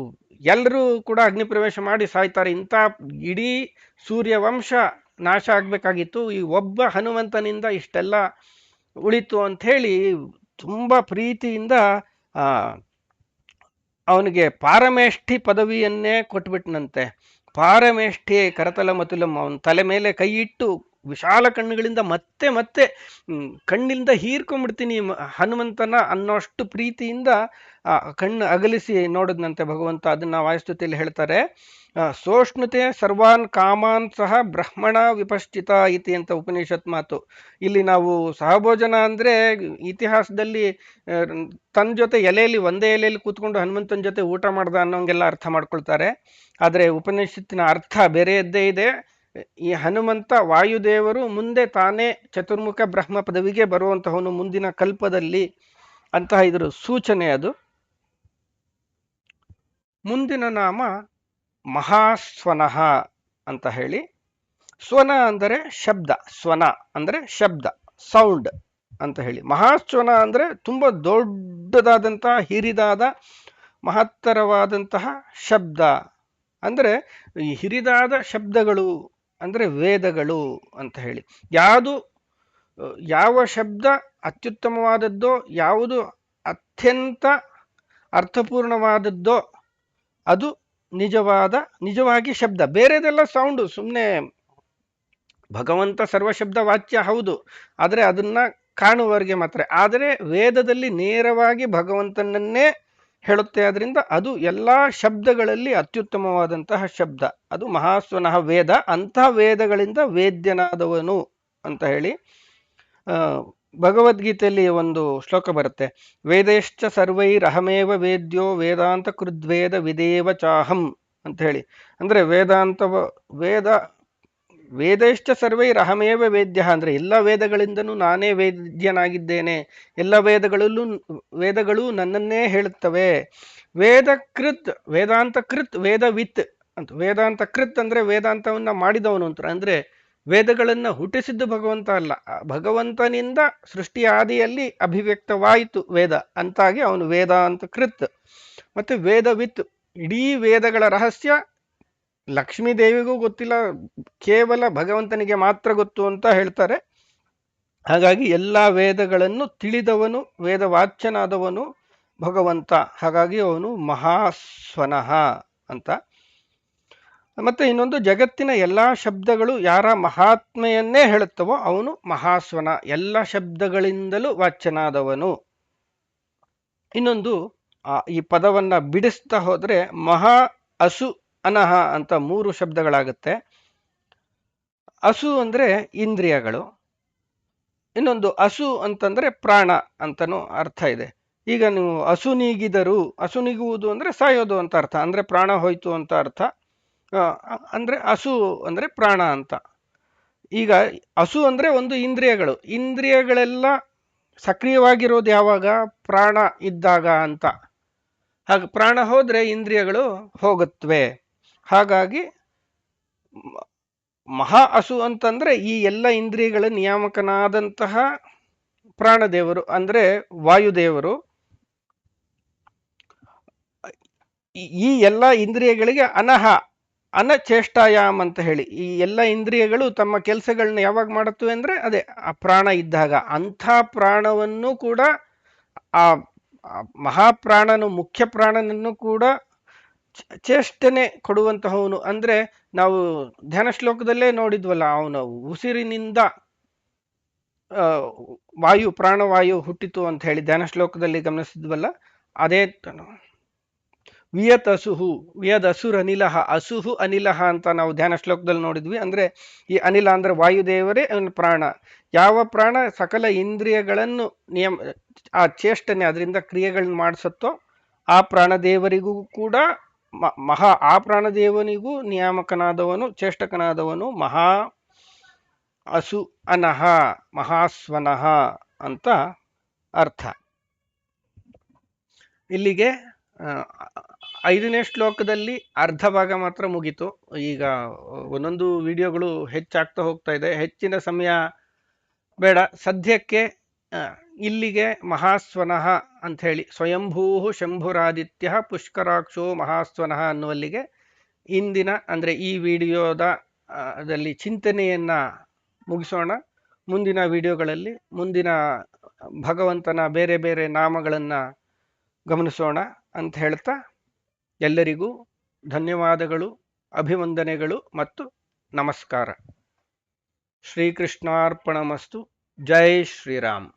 ಎಲ್ಲರೂ ಕೂಡ ಅಗ್ನಿ ಪ್ರವೇಶ ಮಾಡಿ ಸಾಯ್ತಾರೆ. ಇಂಥ ಇಡೀ ಸೂರ್ಯವಂಶ ನಾಶ ಆಗ್ಬೇಕಾಗಿತ್ತು, ಈ ಒಬ್ಬ ಹನುಮಂತನಿಂದ ಇಷ್ಟೆಲ್ಲ ಉಳಿತು ಅಂತ ಹೇಳಿ ತುಂಬಾ ಪ್ರೀತಿಯಿಂದ ಅವನಿಗೆ ಪಾರಮೇಷ್ಠಿ ಪದವಿಯನ್ನೇ ಕೊಟ್ಬಿಟ್ನಂತೆ. ಪಾರಮೇಷ್ಠಿ ಕರತಲ ಮತುಲಂ, ಅವನ ತಲೆ ಮೇಲೆ ಕೈ ಇಟ್ಟು ವಿಶಾಲ ಕಣ್ಣುಗಳಿಂದ ಮತ್ತೆ ಮತ್ತೆ ಕಣ್ಣಿಂದ ಹೀರ್ಕೊಂಡ್ಬಿಡ್ತೀನಿ ಹನುಮಂತನ ಅನ್ನೋಷ್ಟು ಪ್ರೀತಿಯಿಂದ ಕಣ್ಣು ಅಗಲಿಸಿ ನೋಡಿದ್ನಂತೆ ಭಗವಂತ. ಅದನ್ನ ವಾಯುಸ್ತುತಿಯಲ್ಲಿ ಹೇಳ್ತಾರೆ, ಸೋಷ್ಣುತೆ ಸರ್ವಾನ್ ಕಾಮಾನ್ ಸಹ ಬ್ರಹ್ಮಣ ವಿಪಶ್ಚಿತ ಇತಿ ಅಂತ ಉಪನಿಷತ್ ಮಾತು. ಇಲ್ಲಿ ನಾವು ಸಹಭೋಜನ ಅಂದ್ರೆ ಇತಿಹಾಸದಲ್ಲಿ ತನ್ನ ಜೊತೆ ಎಲೆಯಲ್ಲಿ, ಒಂದೇ ಎಲೆಯಲ್ಲಿ ಕೂತ್ಕೊಂಡು ಹನುಮಂತನ ಜೊತೆ ಊಟ ಮಾಡ್ದ ಅನ್ನೋಂಗೆಲ್ಲ ಅರ್ಥ ಮಾಡ್ಕೊಳ್ತಾರೆ. ಆದರೆ ಉಪನಿಷತ್ತಿನ ಅರ್ಥ ಬೇರೆಯದ್ದೇ ಇದೆ. ಈ ಹನುಮಂತ ವಾಯುದೇವರು ಮುಂದೆ ತಾನೇ ಚತುರ್ಮುಖ ಬ್ರಹ್ಮ ಪದವಿಗೆ ಬರುವಂತಹವನು ಮುಂದಿನ ಕಲ್ಪದಲ್ಲಿ ಅಂತಹ ಇದ್ರ ಸೂಚನೆ ಅದು. ಮುಂದಿನ ನಾಮ ಮಹಾಸ್ವನಃ ಅಂತ ಹೇಳಿ. ಸ್ವನ ಅಂದರೆ ಶಬ್ದ, ಸ್ವನ ಅಂದರೆ ಶಬ್ದ, ಸೌಂಡ್. ಅಂತ ಹೇಳಿ. ಮಹಾಸ್ವನ ಅಂದರೆ ತುಂಬ ದೊಡ್ಡದಾದಂತಹ ಹಿರಿದಾದ ಮಹತ್ತರವಾದಂತಹ ಶಬ್ದ. ಅಂದರೆ ಈ ಹಿರಿದಾದ ಶಬ್ದಗಳು ಅಂದರೆ ವೇದಗಳು ಅಂತ ಹೇಳಿ. ಯಾವ ಶಬ್ದ ಅತ್ಯುತ್ತಮವಾದದ್ದೋ, ಯಾವುದು ಅತ್ಯಂತ ಅರ್ಥಪೂರ್ಣವಾದದ್ದೋ ಅದು ನಿಜವಾಗಿ ಶಬ್ದ. ಬೇರೆದೆಲ್ಲ ಸೌಂಡು, ಸುಮ್ಮನೆ. ಭಗವಂತ ಸರ್ವಶಬ್ದ ವಾಚ್ಯ ಹೌದು, ಆದರೆ ಅದನ್ನ ಕಾಣುವವರೆಗೆ ಮಾತ್ರ. ಆದರೆ ವೇದದಲ್ಲಿ ನೇರವಾಗಿ ಭಗವಂತನನ್ನೇ ಹೇಳುತ್ತೆ. ಆದ್ರಿಂದ ಅದು ಎಲ್ಲ ಶಬ್ದಗಳಲ್ಲಿ ಅತ್ಯುತ್ತಮವಾದಂತಹ ಶಬ್ದ. ಅದು ಮಹಾಸ್ವನಃ ವೇದ. ಅಂತಹ ವೇದಗಳಿಂದ ವೇದ್ಯನಾದವನು ಅಂತ ಹೇಳಿ ಭಗವದ್ಗೀತೆಯಲ್ಲಿ ಒಂದು ಶ್ಲೋಕ ಬರುತ್ತೆ. ವೇದೇಶ್ಚ ಸರ್ವೈರಹಮೇವ ವೇದ್ಯೋ ವೇದಾಂತ ಕೃದ್ವೇದ ವಿದೇವ ಚಾಹಂ ಅಂತ ಹೇಳಿ. ಅಂದರೆ ವೇದಶ್ಚ ಸರ್ವೈರಹಮೇವ ವೇದ್ಯ ಅಂದರೆ ಎಲ್ಲ ವೇದಗಳಿಂದನೂ ನಾನೇ ವೇದ್ಯನಾಗಿದ್ದೇನೆ, ಎಲ್ಲ ವೇದಗಳು ನನ್ನನ್ನೇ ಹೇಳುತ್ತವೆ. ವೇದಾಂತ ಕೃತ್ ವೇದವಿತ್ ಅಂತ. ವೇದಾಂತ ಕೃತ್ ಅಂದರೆ ವೇದಾಂತವನ್ನ ಮಾಡಿದವನು ಅಂತ. ಅಂದರೆ ವೇದಗಳನ್ನು ಹುಟ್ಟಿಸಿದ್ದು ಭಗವಂತ ಅಲ್ಲ, ಭಗವಂತನಿಂದ ಸೃಷ್ಟಿ ಆದಿಯಲ್ಲಿ ಅಭಿವ್ಯಕ್ತವಾಯಿತು ವೇದ, ಅಂತಾಗಿ ಅವನು ವೇದಾಂತ ಕೃತ್. ಮತ್ತೆ ವೇದವಿತ್, ಇಡೀ ವೇದಗಳ ರಹಸ್ಯ ಲಕ್ಷ್ಮೀದೇವಿಗೂ ಗೊತ್ತಿಲ್ಲ, ಕೇವಲ ಭಗವಂತನಿಗೆ ಮಾತ್ರ ಗೊತ್ತು ಅಂತ ಹೇಳ್ತಾರೆ. ಹಾಗಾಗಿ ಎಲ್ಲ ವೇದಗಳನ್ನು ತಿಳಿದವನು, ವೇದವಾಚ್ಯನಾದವನು ಭಗವಂತ. ಹಾಗಾಗಿ ಅವನು ಮಹಾಸ್ವನಃ ಅಂತ. ಮತ್ತೆ ಇನ್ನೊಂದು, ಜಗತ್ತಿನ ಎಲ್ಲ ಶಬ್ದಗಳು ಯಾರ ಮಹಾತ್ಮೆಯನ್ನೇ ಹೇಳುತ್ತವೋ ಅವನು ಮಹಾಸ್ವನ, ಎಲ್ಲ ಶಬ್ದಗಳಿಂದಲೂ ವಾಚ್ಯನಾದವನು. ಇನ್ನೊಂದು, ಈ ಪದವನ್ನ ಬಿಡಿಸ್ತಾ ಹೋದ್ರೆ ಮಹಾ ಅಸು ಅನಹ ಅಂತ 3 ಶಬ್ದಗಳಾಗುತ್ತೆ. ಅಸು ಅಂದ್ರೆ ಇಂದ್ರಿಯಗಳು, ಇನ್ನೊಂದು ಅಸು ಅಂತಂದ್ರೆ ಪ್ರಾಣ ಅಂತನೂ ಅರ್ಥ ಇದೆ. ಈಗ ನೀವು ಅಸುನೀಗುವುದು ಅಂದ್ರೆ ಸಾಯೋದು ಅಂತ ಅರ್ಥ, ಅಂದ್ರೆ ಪ್ರಾಣ ಹೋಯ್ತು ಅಂತ ಅರ್ಥ. ಅಂದ್ರೆ ಅಸು ಅಂದ್ರೆ ಪ್ರಾಣ ಅಂತ. ಈಗ ಅಸು ಅಂದ್ರೆ ಒಂದು ಇಂದ್ರಿಯಗಳೆಲ್ಲ ಸಕ್ರಿಯವಾಗಿರೋದು ಯಾವಾಗ? ಪ್ರಾಣ ಇದ್ದಾಗ ಅಂತ. ಹಾಗೆ ಪ್ರಾಣ ಹೋದ್ರೆ ಇಂದ್ರಿಯಗಳು ಹೋಗುತ್ತವೆ. ಹಾಗಾಗಿ ಮಹಾ ಅಸು ಅಂತಂದ್ರೆ ಈ ಎಲ್ಲ ಇಂದ್ರಿಯಗಳ ನಿಯಾಮಕನಾದಂತಹ ಪ್ರಾಣದೇವರು ಅಂದ್ರೆ ವಾಯುದೇವರು. ಈ ಎಲ್ಲ ಇಂದ್ರಿಯಗಳಿಗೆ ಅನಚೇಷ್ಟಾಯಾಮ್ ಅಂತ ಹೇಳಿ, ಈ ಎಲ್ಲ ಇಂದ್ರಿಯಗಳು ತಮ್ಮ ಕೆಲಸಗಳನ್ನ ಯಾವಾಗ ಮಾಡುತ್ತವೆ ಅಂದ್ರೆ ಅದೇ ಆ ಪ್ರಾಣ ಇದ್ದಾಗ. ಅಂಥ ಪ್ರಾಣವನ್ನು ಕೂಡ, ಆ ಮಹಾಪ್ರಾಣನು, ಮುಖ್ಯ ಪ್ರಾಣನನ್ನು ಕೂಡ ಚೇಷ್ಟನೆ ಕೊಡುವಂತಹವನು. ಅಂದ್ರೆ ನಾವು ಧ್ಯಾನ ಶ್ಲೋಕದಲ್ಲೇ ನೋಡಿದ್ವಲ್ಲ, ಅವನು ಉಸಿರಿನಿಂದ ಪ್ರಾಣವಾಯು ಹುಟ್ಟಿತು ಅಂತ ಹೇಳಿ ಧ್ಯಾನ ಶ್ಲೋಕದಲ್ಲಿ ಗಮನಿಸಿದ್ವಲ್ಲ. ಅದೇ ವಿಯದ್ ಅಸುರನಿಲಹ, ಅಸುಹು ಅನಿಲಹ ಅಂತ ನಾವು ಧ್ಯಾನ ಶ್ಲೋಕದಲ್ಲಿ ನೋಡಿದ್ವಿ. ಅಂದ್ರೆ ಈ ಅನಿಲ ಅಂದ್ರೆ ವಾಯುದೇವರೇ ಅವನ ಪ್ರಾಣ. ಯಾವ ಪ್ರಾಣ ಸಕಲ ಇಂದ್ರಿಯಗಳನ್ನು ಆ ಚೇಷ್ಟನೆ, ಅದರಿಂದ ಕ್ರಿಯೆಗಳನ್ನ ಮಾಡಿಸುತ್ತೋ ಆ ಪ್ರಾಣದೇವರಿಗೂ ಕೂಡ ಆ ಪ್ರಾಣದೇವನಿಗೂ ನಿಯಾಮಕನಾದವನು, ಚೇಷ್ಟಕನಾದವನು ಮಹಾ ಅಸು ಅನಹ, ಮಹಾಸ್ವನಃ ಅಂತ ಅರ್ಥ. ಇಲ್ಲಿಗೆ 5ನೇ ಶ್ಲೋಕದಲ್ಲಿ ಅರ್ಧ ಭಾಗ ಮಾತ್ರ ಮುಗೀತು. ಈಗ ಒಂದೊಂದು ವಿಡಿಯೋಗಳು ಹೆಚ್ಚಾಗ್ತಾ ಹೋಗ್ತಾ ಇದೆ, ಹೆಚ್ಚಿನ ಸಮಯ ಬೇಡ. ಸದ್ಯಕ್ಕೆ ಇಲ್ಲಿಗೆ ಮಹಾಸ್ವನಃ ಅಂತ ಹೇಳಿ, ಸ್ವಯಂಭೂ ಶಂಭುರಾದಿತ್ಯ ಪುಷ್ಕರಾಕ್ಷೋ ಮಹಾಸ್ವನಃ ಅನ್ನುವಲ್ಲಿಗೆ ಇಂದಿನ ಅಂದ್ರೆ ಈ ವಿಡಿಯೋದಲ್ಲಿ ಚಿಂತನೆಯನ್ನ ಮುಗಿಸೋಣ. ಮುಂದಿನ ವಿಡಿಯೋಗಳಲ್ಲಿ ಮುಂದಿನ ಭಗವಂತನ ಬೇರೆ ಬೇರೆ ನಾಮಗಳನ್ನ ಗಮನಿಸೋಣ ಅಂತ ಹೇಳ್ತಾ, ಎಲ್ಲರಿಗೂ ಧನ್ಯವಾದಗಳು, ಅಭಿವಂದನೆಗಳು ಮತ್ತು ನಮಸ್ಕಾರ. ಶ್ರೀಕೃಷ್ಣಾರ್ಪಣಮಸ್ತು. ಜೈ ಶ್ರೀರಾಮ್.